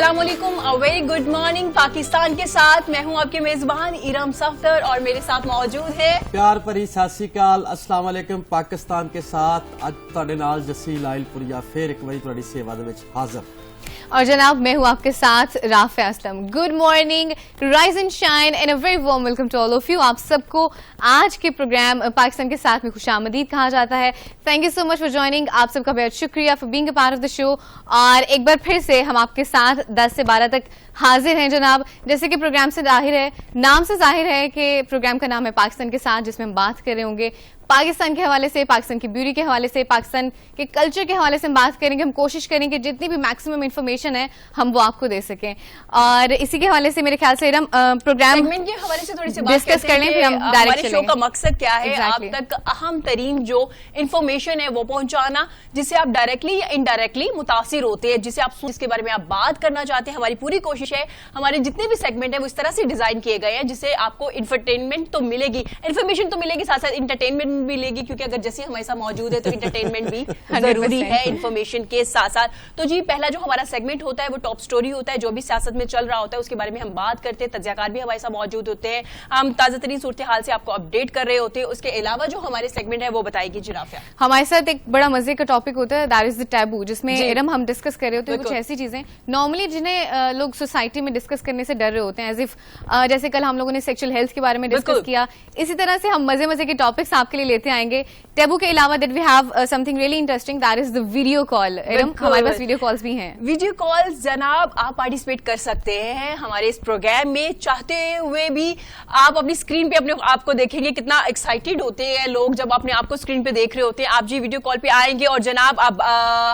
अस्सलाम वालेकुम, a very good morning Pakistan के साथ मैं हूं आपके मेजबान इरम सफदर और मेरे साथ मौजूद है प्यार भरी सत श्री अकाल। अस्सलाम वालेकुम पाकिस्तान के साथ अज तुहाडे नाल जस्सी लाइलपुरिया फिर एक बारी तुहाडी सेवा दे विच हाजिर। और जनाब मैं हूँ आपके साथ Rafia Aslam. Good morning, rise and shine and a very warm welcome to all of you. आप सबको आज के प्रोग्राम पाकिस्तान के साथ में खुशामदीद कहा जाता है। Thank you so much for joining. आप सबका बहुत शुक्रिया for being a part of the show. और एक बार फिर से हम आपके साथ 10 से 12 तक हाजिर हैं जनाब। जैसे कि प्रोग्राम से जाहिर है, नाम से जाहिर है कि प्रोग्राम का नाम है पाकिस्तान के साथ, जिसमें हम बात कर रहे होंगे पाकिस्तान के हवाले से, पाकिस्तान की ब्यूटी के हवाले से, पाकिस्तान के कल्चर के हवाले से हम बात करेंगे। हम कोशिश करेंगे जितनी भी मैक्सिमम इन्फॉर्मेशन है हम वो आपको दे सकें। और इसी के हवाले से मेरे ख्याल से प्रोग्राम सेगमेंट के हवाले से थोड़ी सी बात डिस्कस कर लें, फिर हम डायरेक्ट हमारे शो का मकसद क्या है, Exactly. आप तक अहम तरीन जो इन्फॉर्मेशन है वो पहुंचाना, जिससे आप डायरेक्टली या इनडायरेक्टली मुतासिर होते हैं, जिसके बारे में आप बात करना चाहते हैं। हमारी पूरी कोशिश है, हमारे जितने भी सेगमेंट है वो इस तरह से डिजाइन किए गए हैं जिससे आपको इंटरटेनमेंट तो मिलेगी, इन्फॉर्मेशन तो मिलेगी, साथ साथ इंटरटेनमेंट भी मिलेगी, क्योंकि अगर जैसे हमारे साथ मौजूद है तो इंटरटेनमेंट भी जरूरी है इंफॉर्मेशन के साथ साथ। तो जी पहला जो हमारा सेगमेंट होता है वो टॉप स्टोरी होता है, जो भी सियासत में चल रहा होता है उसके बारे में हम बात करते हैं। तज्ज़ियाकार भी हमारे साथ मौजूद होते हैं, हम ताज़ा तरीन सूरत हाल से आपको अपडेट कर रहे होते हैं। उसके अलावा जो हमारे सेगमेंट है वो बताएगी जी राफिया। हमारे साथ एक बड़ा मजे का टॉपिक होता है, दैट इज द टैबू, जिसमें इरम हम डिस्कस कर रहे होते हैं कुछ ऐसी चीजें नॉर्मली जिन्हें लोग सोसाइटी में डिस्कस करने से डर रहे होते हैं, एज इफ जैसे कल हम लोगों ने सेक्सुअल हेल्थ के बारे में डिस्कस किया। इसी तरह से हम मजे मजे के टॉपिक्स आपके लिए लेते आएंगे। टैबू के अलावा that we have something really interesting, that is the video call. Iram हमारे पास वीडियो कॉल्स भी हैं। वीडियो कॉल जनाब आप पार्टिसिपेट कर सकते हैं हमारे इस प्रोग्राम में, चाहते हुए भी आप अपनी स्क्रीन पे अपने आप को देखेंगे। कितना एक्साइटेड होते हैं लोग जब अपने आप को स्क्रीन पे देख रहे होते हैं। आप जी वीडियो कॉल पे आएंगे और जनाब आप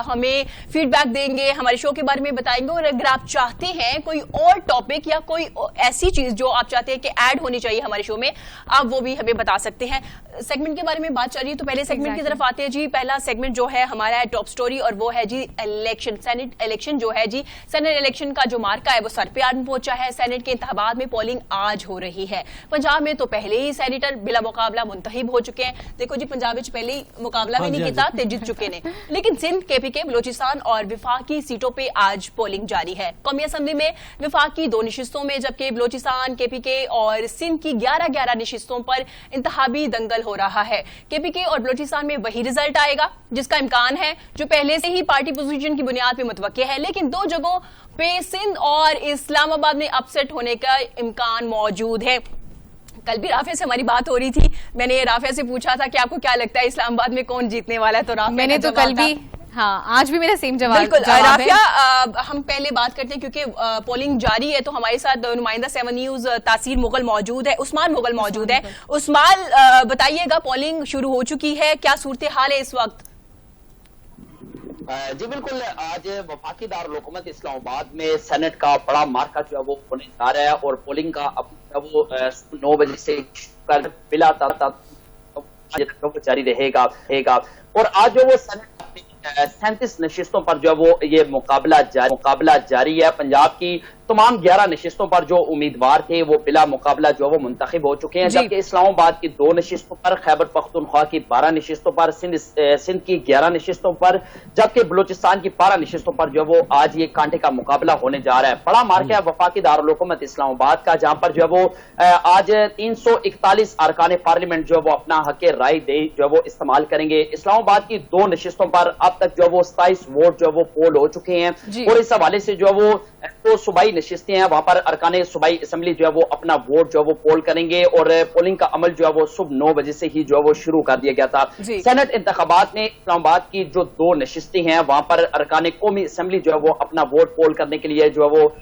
हमें फीडबैक देंगे, हमारे शो के बारे में बताएंगे। और अगर आप चाहते हैं कोई और टॉपिक या कोई ऐसी चीज जो आप चाहते हैं कि ऐड होनी चाहिए हमारे शो में, आप वो भी हमें बता सकते हैं। सेगमेंट के बारे में बात चल रही है तो पहले सेगमेंट की तरफ आते हैं जी। पहला सेगमेंट जो है हमारा है टॉप स्टोरी, और वो है जी इलेक्शन, सेनेट इलेक्शन जो है जी। सेनेट इलेक्शन का जो मार्का है वो सर पे आज पहुंचा है। सेनेट के इंतखाबात में पोलिंग आज हो रही है। पंजाब में तो पहले ही सेनेटर बिला मुकाबला मुंतखब हो चुके हैं। देखो जी पंजाब में पहले ही मुकाबला भी नहीं किया ते जीत चुके ने, लेकिन सिंध, केपीके, बलोचिस्तान और विफाकी सीटों पे आज पोलिंग जारी है। कौमी असम्बली में विफाकी 2 नशिस्तों में, जबकि बलोचिस्तान, केपीके और सिंध की 11-11 नशिस्तों पर इंतखाबी दंगल हो रहा है। केपीके और बलोचिस्तान में वही रिजल्ट आएगा जिसका इम्कान है, जो पहले से ही पार्टी पोजीशन की बुनियाद पे मुतवक्के है, लेकिन 2 जगहों पे सिंध और इस्लामाबाद में अपसेट होने का इम्कान मौजूद है। कल भी राफिया से हमारी बात हो रही थी, मैंने राफिया से पूछा था कि आपको क्या लगता है इस्लामाबाद में कौन जीतने वाला है, तो राफिया मैंने तो कल भी, हाँ आज भी मेरा सेम जवाब। बिल्कुल राफिया, हम पहले बात करते हैं क्योंकि पोलिंग जारी है, तो हमारे साथ नुमाइंदा 7 न्यूज तासीर मुगल मौजूद है, उस्मान मुगल मौजूद है। उस्मान बताइएगा, पोलिंग शुरू हो चुकी है, क्या सूरत हाल है इस वक्त? जी बिल्कुल, आज वफाकी दारुल हुकूमत इस्लामाबाद में सेनेट का बड़ा मार्का जो है वो होने जा रहा है, और पोलिंग का अब वो 9 बजे से कर बिला जारी रहेगा। और आज जो वो सेनेट 37 नशिस्तों पर जो है वो ये मुकाबला जारी है। पंजाब की तमाम 11 नशिस्तों पर जो उम्मीदवार थे वो बिला मुकाबला जो वो मुंतखब हो चुके हैं, जबकि इस्लामाबाद की 2 नशिस्तों पर, खैबर पख्तूनख्वा की 12 नशिस्तों पर, सिंध की 11 नशिस्तों पर, जबकि बलूचिस्तान की 12 नशिस्तों पर जो है वो आज ये कांटे का मुकाबला होने जा रहा है। बड़ा मार्का है वफाकी दारुल हुकूमत इस्लामाबाद का, जहां पर जो है वो आज 341 अरकान पार्लियामेंट जो है वो अपना हक राय दे जो है वो इस्तेमाल करेंगे। इस्लामाबाद की 2 नशिस्तों पर अब तक जो है वो 27 वोट जो है वो पोल हो चुके हैं, और इस हवाले से जो है वो तो सूबाई नशिस्तें हैं, वहां पर अरकान सूबाई असम्बली जो है वो अपना वोट जो है वो पोल करेंगे, और पोलिंग का अमल जो है वो सुबह 9 बजे से ही जो है वो शुरू कर दिया गया था। सेनेट इंतखाबात में इस्लामाबाद की जो 2 नशिस्तें हैं वहां पर अरकान कौमी असम्बली जो है वो अपना वोट पोल करने के लिए जो है वो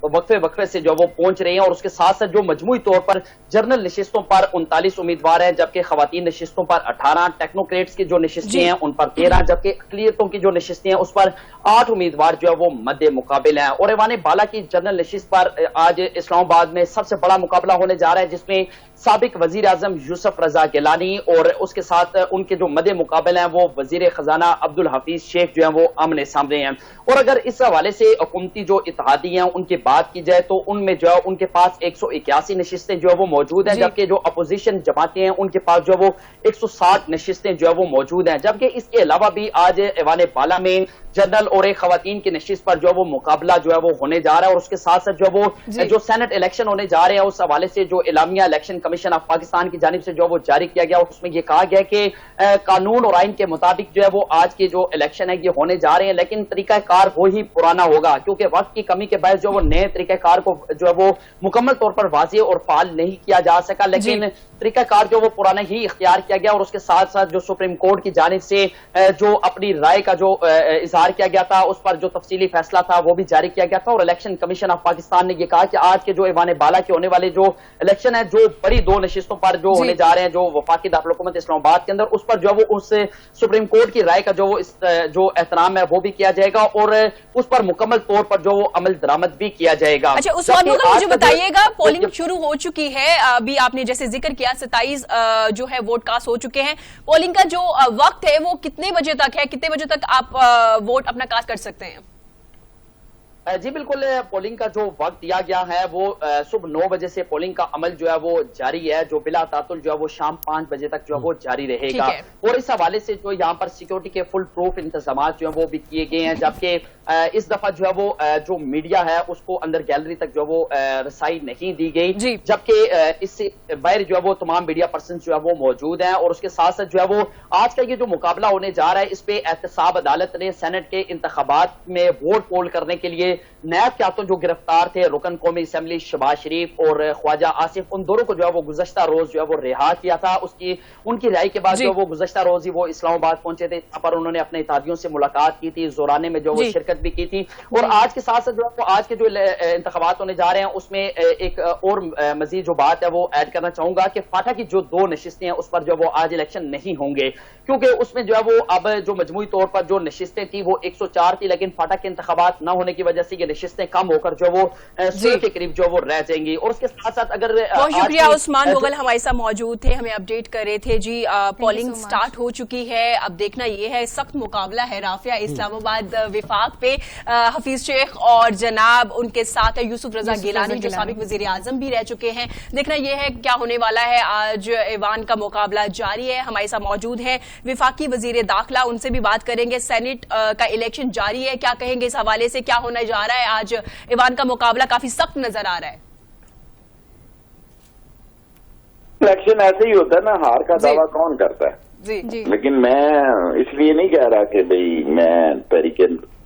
वक्फे से जो वो पहुंच रहे हैं, और उसके साथ साथ जो मजमूई तौर पर जनरल नशिस्तों पर 39 उम्मीदवार हैं, जबकि खवातीन नशिस्तों पर 18, टेक्नोक्रेट्स की जो नशिस्तें हैं उन पर 13, जबकि अकलियतों की जो नशिस्तें हैं उस पर 8 उम्मीदवार जो है वो मद्दे मुकाबिल हैं। और ऐवान बाला की जनरल नशिस्त पर आज इस्लामाबाद में सबसे बड़ा मुकाबला होने जा रहा है, जिसमें साबिक वजीर आजम यूसुफ रजा गिलानी और उसके साथ उनके जो मदे मुकाबले हैं वो वजीर खजाना अब्दुल हफीज शेख जो है वो आमने सामने हैं। और अगर इस हवाले से हुकूमती जो इत्तेहादी हैं उनकी बात की जाए तो उनमें जो है उनके पास 181 नशिस्तें जो है वो मौजूद हैं, जबकि जो अपोजिशन जमातें हैं उनके पास जो है वो 160 नशिस्तें जो है वो मौजूद हैं। जबकि इसके अलावा भी आज ऐवान बाला में जनरल और एक खवातीन की नशिस्त पर जो है वो मुकाबला जो है वो होने जा रहा है, और उसके साथ साथ जो है वो जो सेनेट इलेक्शन होने जा रहे हैं उस हवाले से जो इलामिया इलेक्शन कमीशन ऑफ पाकिस्तान की जानिब से जो वो जारी किया गया, उसमें ये कहा गया कि कानून और आइन के मुताबिक जो है वो आज के जो इलेक्शन है ये होने जा रहे हैं, लेकिन तरीकाकार वो ही पुराना होगा, क्योंकि वक्त की कमी के बायस जो वो नए तरीकाकार को जो है वो मुकम्मल तौर पर वाज़ेह और फाल नहीं किया जा सका, लेकिन तरीकाकार जो वो पुराना ही इख्तियार किया गया। और उसके साथ साथ जो सुप्रीम कोर्ट की जानिब से जो अपनी राय का जो इजहार किया गया था उस पर जो तफसीली फैसला था वो भी जारी किया गया था, और इलेक्शन कमीशन ऑफ पाकिस्तान ने ये कहा कि आज के जो ऐवान बाला के होने वाले जो इलेक्शन है, जो बड़ी 2 नशिस्तों पर जो होने जा रहे हैं, जो वफाकी दारुल-हुकूमत इस्लामाबाद के अंदर, उस पर जो वो उस सुप्रीम कोर्ट की राय का जो वो जो एहतराम है वो भी किया जाएगा, और उस पर मुकम्मल तौर पर जो वो अमल दरामद भी किया जाएगा। अच्छा, उस वक्त मुझे बताइएगा, पोलिंग शुरू हो चुकी है, अभी आपने जैसे जिक्र किया 27 जो है वोट कास्ट हो चुके हैं। पोलिंग का जो वक्त है वो कितने बजे तक है, कितने बजे तक आप वोट अपना कास्ट कर सकते हैं? जी बिल्कुल, पोलिंग का जो वक्त दिया गया है वो सुबह 9 बजे से पोलिंग का अमल जो है वो जारी है, जो बिला तातुल जो है वो शाम 5 बजे तक जो है वो जारी रहेगा। और इस हवाले से जो यहाँ पर सिक्योरिटी के फुल प्रूफ इंतजाम जो है वो भी किए गए हैं, जबकि इस दफा जो है वो जो मीडिया है उसको अंदर गैलरी तक जो है वो रसाई नहीं दी गई, जबकि इससे बाहर जो है वो तमाम मीडिया पर्सन जो है वो मौजूद हैं। और उसके साथ साथ जो है वो आज का ये जो मुकाबला होने जा रहा है, इस पे एहतसाब अदालत ने सेनेट के इंतखाबात में वोट पोल करने के लिए नायब कातुल जो गिरफ्तार थे रुकन कौमी असम्बली शहबाज शरीफ और ख्वाजा आसिफ, उन दोनों को जो है वो गुज़श्ता रोज जो है वो रिहा किया था। उनकी रिहाई के बाद जो वो गुज़श्ता रोज ही वो इस्लामाबाद पहुंचे थे, यहाँ पर उन्होंने अपने इत्तेहादियों से मुलाकात की थी, जोराने में जो वो शिरकत भी की थी। और आज के साथ साथ जो है वो आज के जो इंतखाबात होने जा रहे हैं उसमें एक और मजीद जो बात है वो ऐड करना चाहूंगा कि फाटा की जो 2 नशिस्तें हैं उस पर जो वो आज इलेक्शन नहीं होंगे, क्योंकि उसमें जो है वो अब जो मजमूई तौर पर जो नशिस्तें थी वो 104 थी, लेकिन फाटा के इंतखाबात न होने की वजह से ये नशिस्तें कम होकर जो वो 100 के करीब जो वो रह जाएंगी। और उसके साथ साथ अगर बहुत शुक्रिया उस्मान मुगल हमारे साथ मौजूद थे, हमें अपडेट कर रहे थे। जी पोलिंग स्टार्ट हो चुकी है, अब देखना ये है, सख्त मुकाबला है राफिया इस्लामाबाद विफाक पे, हफीज शेख और जनाब उनके साथ है यूसुफ रजा गिलानी जो साबिक वजीर आजम भी रह चुके हैं। देखना यह है क्या होने वाला है। आज ऐवान का मुकाबला जारी है, हमारे साथ मौजूद है विफाकी वजीर दाखिला, उनसे भी बात करेंगे। सेनेट का इलेक्शन जारी है, क्या कहेंगे इस हवाले से, क्या होने जा रहा है? आज ऐवान का मुकाबला काफी सख्त नजर आ रहा है। इलेक्शन ऐसे ही होता है ना, हार का दावा कौन करता है। जी। लेकिन मैं इसलिए नहीं कह रहा कि भाई मैं तहरीक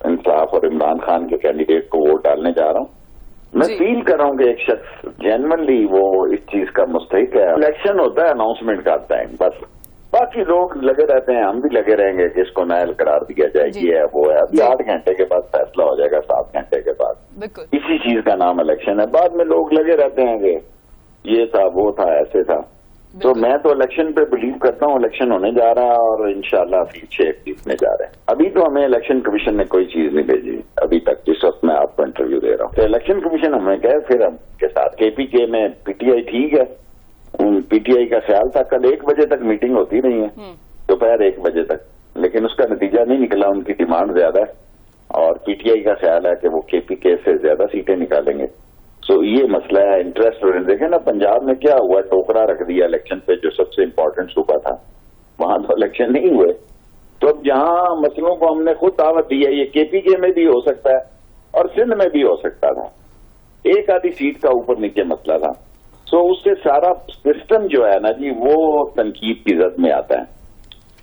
इंसाफ और इमरान खान के कैंडिडेट को वोट डालने जा रहा हूँ। मैं फील कर रहा हूँ कि एक शख्स जेन्युइनली वो इस चीज का मुस्तहिक है। इलेक्शन होता है अनाउंसमेंट का टाइम, बस बाकी लोग लगे रहते हैं, हम भी लगे रहेंगे कि इसको नायल करार दिया जाए, ये है वो है। अभी 8 घंटे के बाद फैसला हो जाएगा, 7 घंटे के बाद। इसी चीज का नाम इलेक्शन है। बाद में लोग लगे रहते हैं कि ये था वो था ऐसे था। तो मैं तो इलेक्शन पे बिलीव करता हूँ, इलेक्शन होने जा रहा है और इंशाल्लाह सीट 6 जीतने जा रहे हैं। अभी तो हमें इलेक्शन कमीशन ने कोई चीज नहीं भेजी अभी तक, जिस वक्त मैं आपको इंटरव्यू दे रहा हूँ। तो इलेक्शन कमीशन हमें कहे फिर हम के साथ केपीके में पीटीआई ठीक है, पीटीआई का ख्याल था कल 1 बजे तक मीटिंग होती नहीं है, दोपहर 1 बजे तक, लेकिन उसका नतीजा नहीं निकला। उनकी डिमांड ज्यादा है और पीटीआई का ख्याल है कि वो केपीके से ज्यादा सीटें निकालेंगे। तो ये मसला है इंटरेस्ट। देखे ना पंजाब में क्या हुआ, टोकरा रख दिया इलेक्शन पे, जो सबसे इम्पोर्टेंट सूबा था, वहां तो इलेक्शन नहीं हुए। तो अब जहां मसलों को हमने खुद दावत दी है, ये केपीके में भी हो सकता है और सिंध में भी हो सकता था, एक आधी सीट का ऊपर नीचे मसला था। तो उससे सारा सिस्टम जो है ना जी वो तनकीद की जद में आता है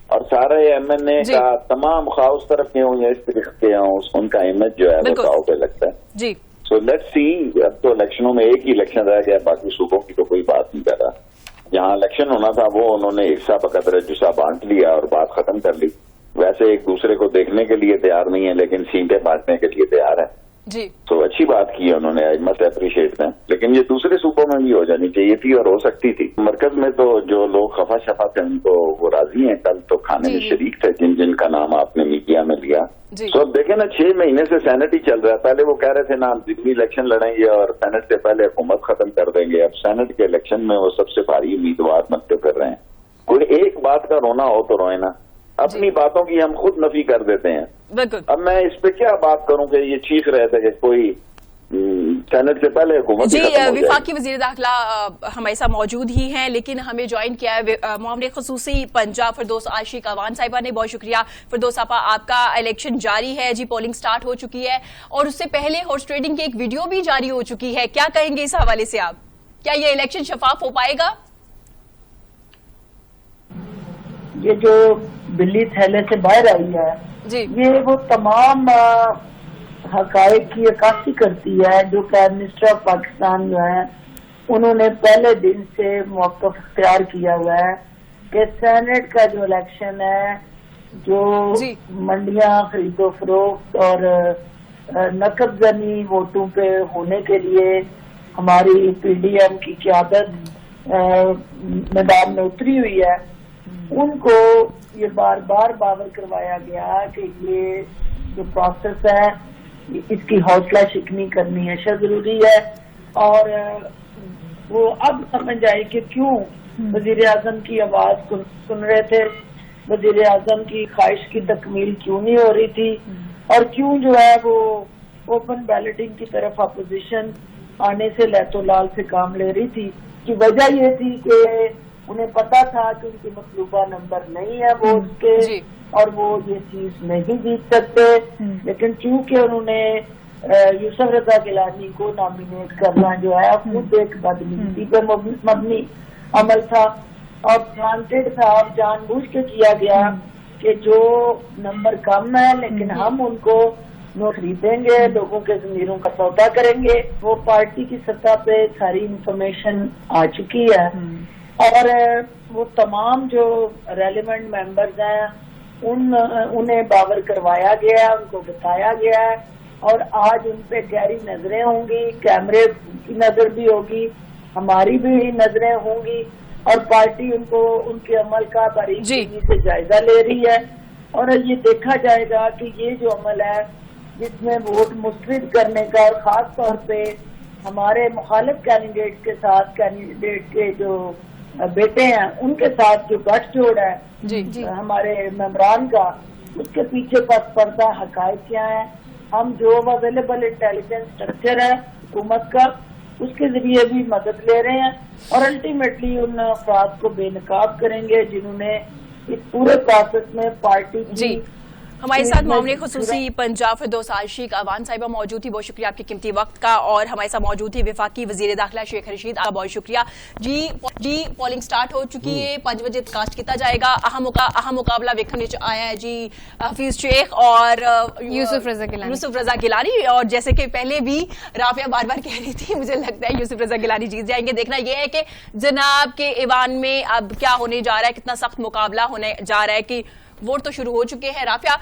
और सारे एमएनए का तमाम खास तरफ के हों या इस तरह के हों, उनका इमेज जो है वो दाव पे लगता है जी। So let's see. अब तो इलेक्शनों में एक ही इलेक्शन रह गया, बाकी सूबों की तो कोई बात नहीं कर रहा। जहां इलेक्शन होना था वो उन्होंने हिस्सा बकदर जुस्सा बांट लिया और बात खत्म कर ली। वैसे एक दूसरे को देखने के लिए तैयार नहीं है, लेकिन सीटें बांटने के लिए तैयार है जी। तो अच्छी बात की है उन्होंने, आई मस्ट अप्रिशिएट देम। लेकिन ये दूसरे सूबों में भी हो जानी चाहिए थी और हो सकती थी। मरकज में तो जो लोग खफा शफा थे उनको वो राजी हैं, कल तो खाने में शरीक थे जिनका नाम आपने मीडिया में लिया। तो अब देखें ना, 6 महीने से सेनेट ही चल रहा है। पहले वो कह रहे थे ना हम दिल्ली इलेक्शन लड़ेंगे और सेनेट से पहले हुकूमत खत्म कर देंगे। अब सेनेट के इलेक्शन में वो सबसे भारी उम्मीदवार बनते कर रहे हैं। कोई एक बात का रोना हो तो रोए ना, अपनी बातों की हम खुद नफी कर देते हैं। अब मैं इस पे क्या बात करूं कि ये चीख रहे थे कि कोई سینٹ سے پہلے حکومت جی ختم ہو جائے گی۔ وفاقی وزیر داخلہ ہمارے ساتھ موجود ہی ہیں، لیکن ہمیں جوائن کیا ہے معاملے خصوصی پنجاب فردوس عاشق اوان صاحبہ نے۔ بہت شکریہ فردوس صاحبہ، آپ کا الیکشن جاری ہے جی، پولنگ سٹارٹ ہو چکی ہے اور اس سے پہلے ہارس ٹریڈنگ کی ایک ویڈیو بھی جاری ہو چکی ہے، کیا کہیں گے اس حوالے سے آپ؟ کیا یہ الیکشن شفاف ہو پائے گا؟ یہ جو بلی تھیلے سے باہر آئی ہے جی یہ وہ تمام حقائق کی عکاسی کرتی ہے جو پرائم منسٹر آف پاکستان جو ہے انہوں نے پہلے دن سے موقف اختیار کیا ہوا ہے کہ سینٹ کا جو الیکشن ہے جو جی منڈیاں خرید و فروخت اور نقد زنی ووٹوں پہ ہونے کے لیے ہماری پی ڈی ایم کی قیادت میدان میں اتری ہوئی ہے، ان کو یہ بار بار باور کروایا گیا کہ یہ جو پروسیس ہے اس کی حوصلہ شکنی کرنی ہے ضروری ہے، اور وہ اب سمجھ آئی کہ کیوں وزیر اعظم کی آواز سن رہے تھے، وزیر اعظم کی خواہش کی تکمیل کیوں نہیں ہو رہی تھی، اور کیوں جو ہے وہ اوپن بیلٹنگ کی طرف اپوزیشن آنے سے لہت و لال سے کام لے رہی تھی۔ کی وجہ یہ تھی کہ انہیں پتا تھا کہ ان کی مطلوبہ نمبر نہیں ہے ووٹ کے اور وہ یہ چیز نہیں جیت سکتے، لیکن چونکہ انہوں نے یوسف رضا گیلانی کو نامینیٹ کرنا جو ہے خود ایک بدنیتی پہ مبنی عمل تھا اور وانٹیڈ تھا اور جان بوجھ کے کیا گیا کہ جو نمبر کم ہے لیکن ہم ان کو خریدیں گے، لوگوں کے ضمیروں کا سودا کریں گے۔ وہ پارٹی کی سطح پہ ساری انفارمیشن آ چکی ہے اور وہ تمام جو ریلیونٹ ممبرز ہیں انہیں باور کروایا گیا ہے، ان کو بتایا گیا ہے اور آج ان پہ گہری نظریں ہوں گی، کیمرے کی نظر بھی ہوگی، ہماری بھی نظریں ہوں گی اور پارٹی ان کو ان کے عمل کا باریکی سے جائزہ لے رہی ہے اور یہ دیکھا جائے گا کہ یہ جو عمل ہے جس میں ووٹ مسترد کرنے کا اور خاص طور پہ ہمارے مخالف کینڈیڈیٹ کے ساتھ کینڈیڈیٹ کے جو بیٹے ہیں ان کے ساتھ جو گٹھ جوڑ ہے ہمارے ممبران کا، اس کے پیچھے پس پردہ حقائق کیا ہیں، ہم جو اویلیبل انٹیلیجنس اسٹرکچر ہے حکومت کا اس کے ذریعے بھی مدد لے رہے ہیں اور الٹیمیٹلی ان افراد کو بے نقاب کریں گے جنہوں نے اس پورے پروسیس میں پارٹی کی ہمارے ساتھ معاملے خصوصی پنجاب فردوس عاشق اوان صاحبہ موجود تھی، بہت شکریہ آپ کے قیمتی وقت کا، اور ہمارے ساتھ موجود تھی وفاقی وزیر داخلہ شیخ رشید، آپ کا بہت شکریہ جی پولنگ سٹارٹ ہو چکی ہے، 5 بجے کاسٹ کیتا جائے گا، اہم مقابلہ ویکھنے آیا ہے جی حفیظ شیخ اور یوسف رضا گیلانی، اور جیسے کہ پہلے بھی رافعہ بار بار کہہ رہی تھی مجھے لگتا ہے یوسف رضا گیلانی جیت جائیں گے۔ دیکھنا یہ ہے کہ جناب کے ایوان میں اب کیا ہونے جا رہا ہے، کتنا سخت مقابلہ ہونے جا رہا ہے کہ ووٹ تو شروع ہو چکے ہیں رافعہ،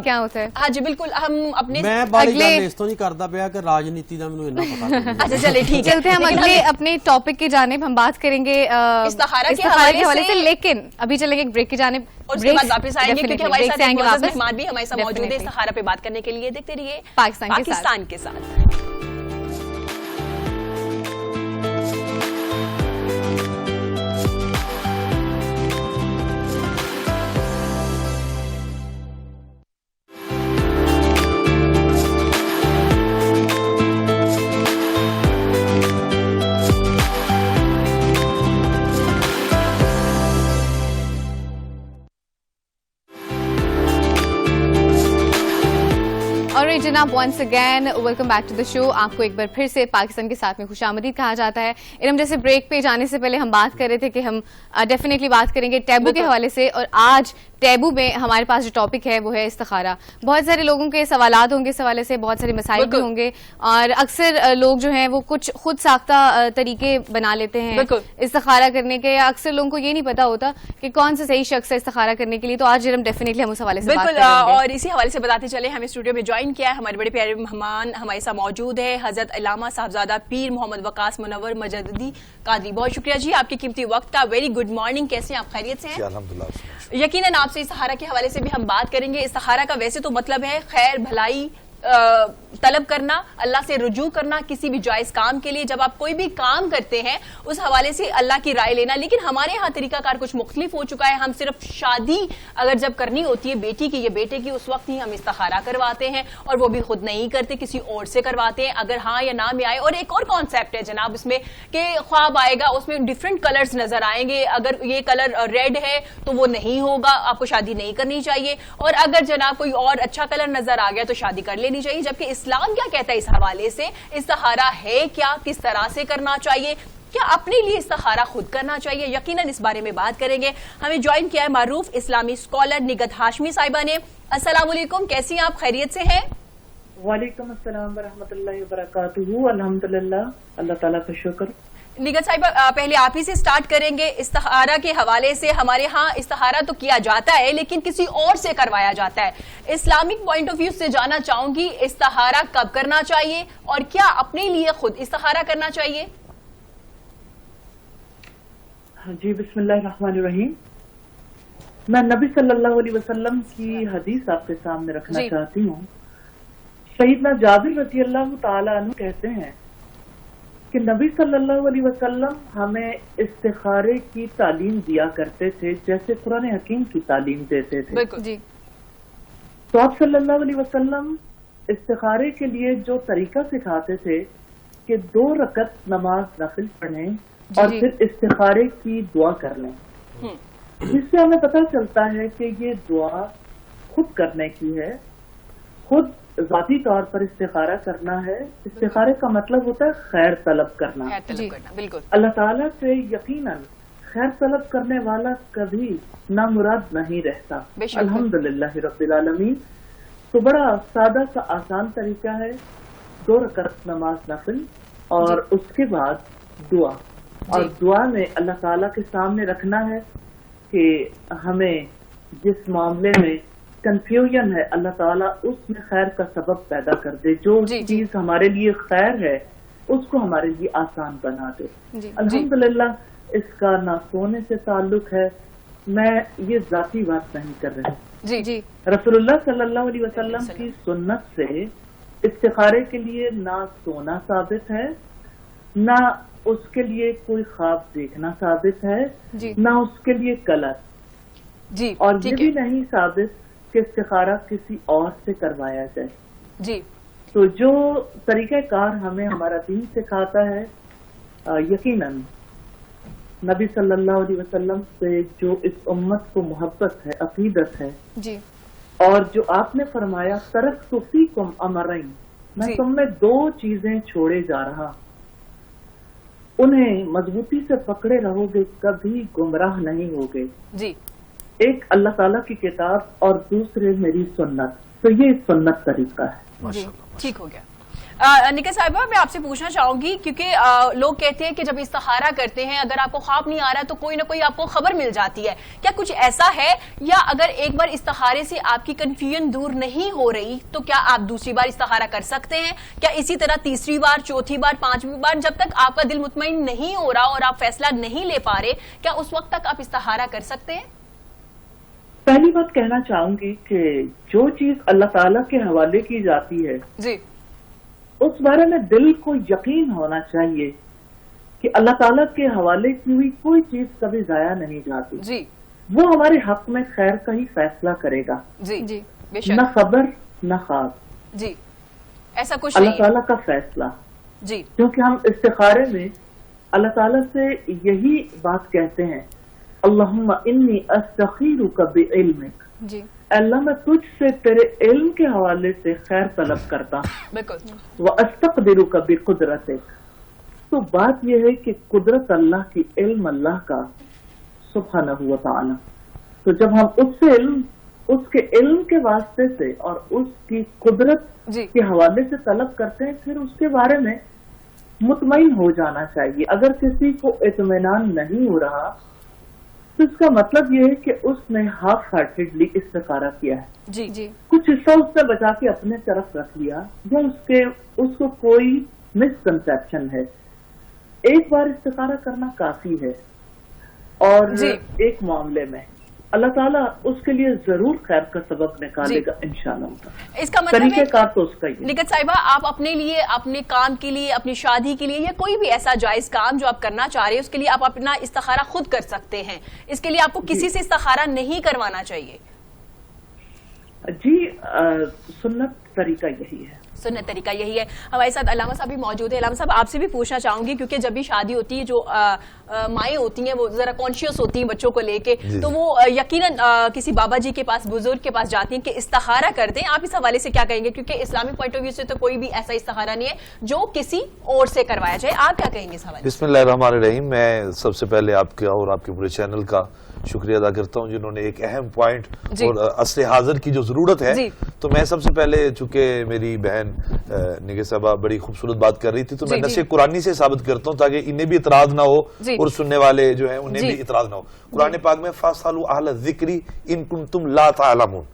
کیا ہوتا ہے؟ ہاں جی بالکل، ہم اپنے میں باری گل اس تو نہیں کرتا پیا کہ راجنیتی دا مینوں اتنا پتہ نہیں۔ اچھا چلے ٹھیک ہے، چلتے ہیں ہم اگلے اپنے ٹاپک کی جانب، ہم بات کریں گے استخارہ کے حوالے سے، لیکن ابھی چلیں گے ایک بریک کی جانب اور اس کے بعد واپس آئیں گے کیونکہ ہمارے ساتھ ایک معزز مہمان بھی ہمارے ساتھ موجود ہے استخارہ پہ بات کرنے کے لیے۔ دیکھتے رہیے پاکستان کے ساتھ۔ جناب once again welcome back to the show, آپ کو ایک بار پھر سے پاکستان کے ساتھ میں خوش آمدید کہا جاتا ہے۔ ارم جیسے بریک پہ جانے سے پہلے ہم بات کر رہے تھے کہ ہم ڈیفینیٹلی بات کریں گے ٹیبو کے حوالے سے، اور آج ٹیبو میں ہمارے پاس جو ٹاپک ہے وہ ہے استخارہ۔ بہت سارے لوگوں کے سوالات ہوں گے اس حوالے سے، بہت سارے مسائل بھی ہوں گے، اور اکثر لوگ جو ہیں وہ کچھ خود ساختہ طریقے بنا لیتے ہیں استخارہ کرنے کے، یا اکثر لوگوں کو یہ نہیں پتا ہوتا کہ کون سے صحیح شخص ہے استخارہ کرنے کے لیے۔ تو آج ڈیفینیٹلی ہم اس حوالے سے بات کریں گے، اور اسی حوالے سے بتاتے چلے ہمیں اسٹوڈیو میں جوائن کیا ہے ہمارے بڑے پیارے مہمان ہمارے ساتھ موجود ہے حضرت علامہ صاحبزادہ پیر محمد وقاص منور مجددی قادری۔ بہت شکریہ جی آپ کے قیمتی وقت کا، ویری گڈ مارننگ، کیسے ہیں آپ؟ خیریت سے ہیں؟ الحمدللہ۔ یقیناً آپ سے استخارہ کے حوالے سے بھی ہم بات کریں گے۔ استخارہ کا ویسے تو مطلب ہے خیر بھلائی तलब करना, अल्लाह से रुजू करना किसी भी जायज काम के लिए। जब आप कोई भी काम करते हैं उस हवाले से अल्लाह की राय लेना। लेकिन हमारे यहाँ तरीकाकार कुछ मुख्तलिफ हो चुका है। हम सिर्फ शादी अगर जब करनी होती है बेटी की या बेटे की, उस वक्त ही हम इस्तिखारा करवाते हैं, और वो भी खुद नहीं करते, किसी और से करवाते हैं अगर हाँ या ना में आए। और एक और कॉन्सेप्ट है जनाब इसमें कि ख्वाब आएगा, उसमें डिफरेंट कलर्स नजर आएंगे, अगर ये कलर रेड है तो वो नहीं होगा, आपको शादी नहीं करनी चाहिए, और अगर जनाब कोई और अच्छा कलर नजर आ गया तो शादी कर लेनी चाहिए। जबकि इस्लाम क्या कहता है इस हवाले से? इस्तिखारा है क्या, किस तरह से करना चाहिए, क्या अपने लिए इस्तिखारा खुद करना चाहिए? यकीनन इस बारे में बात करेंगे। हमें ज्वाइन किया है मारूफ इस्लामी स्कॉलर निगत हाशमी साहिबा ने। अस्सलाम वालेकुम, कैसी हैं आप, खैरियत से हैं? वालेकुम अस्सलाम वरहमतुल्लाहि वबरकातुहू। अल्हम्दुलिल्लाह, अल्लाह ताला का शुक्र। निगत साहिबा, पहले आप ही से स्टार्ट करेंगे। इस्तिखारा के हवाले से हमारे यहाँ इस्तिखारा तो किया जाता है लेकिन किसी और से करवाया जाता है। इस्लामिक पॉइंट ऑफ व्यू से जानना चाहूंगी इस्तिखारा कब करना चाहिए और क्या अपने लिए खुद इस्तिखारा करना चाहिए? जी, बिस्मिल्लाहिर्रहमानिर्रहीम। मैं नबी सल्लल्लाहु अलैहि वसल्लम की हदीस आपके सामने रखना चाहती हूँ। सैयदना जाबिर रज़ी अल्लाह ताला अन्हु कहते हैं कि नबी सल्लल्लाहु अलैहि वसल्लम हमें इस्तिखारे की तालीम दिया करते थे जैसे कुरान हकीम की तालीम देते थे। बिल्कुल जी। तो आप सल्लल्लाहु अलैहि वसल्लम इस्तिखारे के लिए जो तरीका सिखाते थे कि 2 रकत नमाज नफिल पढ़ें और फिर इस्तिखारे की दुआ कर लें, जिससे हमें पता चलता है कि ये दुआ खुद करने की है, खुद ज़ाती तौर पर इस्तिखारा करना है। इस्तिखारे का मतलब होता है खैर तलब करना। बिल्कुल। अल्लाह ताला से यकीनन खैर तलब करने वाला कभी नामुराद नहीं रहता। अल्हम्दुलिल्लाह रब्बिल आलमीन। तो बड़ा सादा सा आसान तरीका है, 2 रकअत नमाज नफिल और उसके बाद दुआ, और दुआ में अल्लाह ताला के सामने रखना है कि हमें जिस मामले में कंफ्यूजन है अल्लाह ताला उसमें खैर का सबब पैदा कर दे, जो चीज हमारे लिए खैर है उसको हमारे लिए आसान बना दे। अल्हम्दुलिल्लाह इसका ना सोने से ताल्लुक है, मैं ये जाती बात नहीं कर रही। जी। रसूलुल्लाह सल्लल्लाहु अलैहि वसल्लम की सुन्नत से इस्तिखारे के लिए ना सोना साबित है, ना उसके लिए कोई ख्वाब देखना साबित है, ना उसके लिए कलर जी, और ये भी नहीं साबित कि इस्तिखारा किसी और से करवाया जाए। जी। तो जो तरीक़ाकार हमें हमारा दीन सिखाता है, यकीनन नबी सल्लल्लाहु अलैहि वसल्लम से जो इस उम्मत को मोहब्बत है, अकीदत है जी, और जो आपने फरमाया तरक्तु फीकुम अमरैन, मैं तुम में 2 चीजें छोड़े जा रहा, उन्हें मजबूती से पकड़े रहोगे, कभी गुमराह नहीं होगे। जी। एक अल्लाह ताला की किताब और दूसरे मेरी सुन्नत। तो ये सुन्नत तरीका है। ठीक हो गया। निका साहिबा, मैं आपसे पूछना चाहूंगी क्योंकि लोग कहते हैं कि जब इस्तिखारा करते हैं अगर आपको ख्वाब नहीं आ रहा तो कोई ना कोई आपको खबर मिल जाती है, क्या कुछ ऐसा है? या अगर एक बार इस्तिखारे से आपकी कंफ्यूजन दूर नहीं हो रही तो क्या आप दूसरी बार इस्तिखारा कर सकते हैं? क्या इसी तरह तीसरी बार, चौथी बार, 5वीं बार, जब तक आपका दिल मुतमईन नहीं हो रहा और आप फैसला नहीं ले पा रहे, क्या उस वक्त तक आप इस्तिखारा कर सकते हैं? पहली बात कहना चाहूंगी कि जो चीज अल्लाह ताला के हवाले की जाती है जी, उस बारे में दिल को यकीन होना चाहिए कि अल्लाह ताला के हवाले की हुई कोई चीज कभी जाया नहीं जाती। जी। वो हमारे हक में खैर का ही फैसला करेगा। जी जी, बेशक। न खबर न ख्वाब। जी, ऐसा कुछ अल्लाह नहीं ताला का फैसला। जी। क्योंकि हम इस्तिखारे में अल्लाह ताला से यही बात कहते हैं, अल्लाहुम्मा इन्नी अस्तखीरुका बिइल्मिक, जी, अल्लाह मैं तुझसे तेरे इल्म के हवाले से खैर तलब करता हूँ, बिल्कुल। व अस्तक़दिरुका बिक़ुदरतिक। तो बात यह है कि कुदरत अल्लाह की, इल्म अल्लाह का सुब्हानहू व तआला। तो जब हम उससे इल्म, उसके इल्म के वास्ते से और उसकी कुदरत के हवाले से तलब करते हैं, फिर उसके बारे में मुतमईन हो जाना चाहिए। अगर किसी को इत्मीनान नहीं हो रहा तो इसका मतलब ये है कि उसने हाफ हार्टेडली इस्तिखारा किया है। जी जी। कुछ हिस्सा उसने बचा के अपने तरफ रख लिया, या उसको कोई मिसकंसेप्शन है। एक बार इस्तिखारा करना काफी है। और एक मामले में اللہ تعالیٰ اس کے لیے ضرور خیر کا سبب نکالے گا انشاءاللہ. اس کا مطلب طریقہ ہے کار تو اس کا ہی. نگہت صاحبہ، آپ اپنے لیے، اپنے کام کے لیے، اپنی شادی کے لیے یا کوئی بھی ایسا جائز کام جو آپ کرنا چاہ رہے ہیں اس کے لیے آپ اپنا استخارہ خود کر سکتے ہیں، اس کے لیے آپ کو کسی سے استخارہ نہیں کروانا چاہیے؟ جی سنت طریقہ یہی ہے. سنت طریقہ یہی ہے. ہمارے ساتھ علامہ صاحب بھی موجود ہے. علامہ صاحب، آپ سے بھی پوچھنا چاہوں گی کیونکہ جب بھی شادی ہوتی ہے جو مائیں ہوتی ہیں وہ ذرا کانشیس ہوتی ہیں بچوں کو لے کے، تو وہ یقیناً کسی بابا جی کے پاس، بزرگ کے پاس جاتی ہیں کہ استخارہ کرتے ہیں. آپ اس حوالے سے کیا کہیں گے؟ کیونکہ اسلامک پوائنٹ آف ویو سے تو کوئی بھی ایسا استخارہ نہیں ہے جو کسی اور سے کروایا جائے. آپ کیا کہیں گے اس حوالے سے؟ بسم اللہ الرحمن الرحیم. میں سب سے پہلے آپ کا اور آپ کے پورے چینل کا شکریہ ادا کرتا ہوں جنہوں نے ایک اہم پوائنٹ اور عصر حاضر کی جو ضرورت ہے، تو میں سب سے پہلے، چونکہ میری بہن نگہت صاحبہ بڑی خوبصورت بات کر رہی تھی، تو میں نص قرآنی سے ثابت کرتا ہوں تاکہ انہیں بھی اعتراض نہ ہو اور سننے والے جو ہیں انہیں بھی اعتراض نہ ہو. قرآن پاک میں فَاسْأَلُوا أَهْلَ الذِّكْرِ إِن كُنتُمْ لَا تَعْلَمُونَ،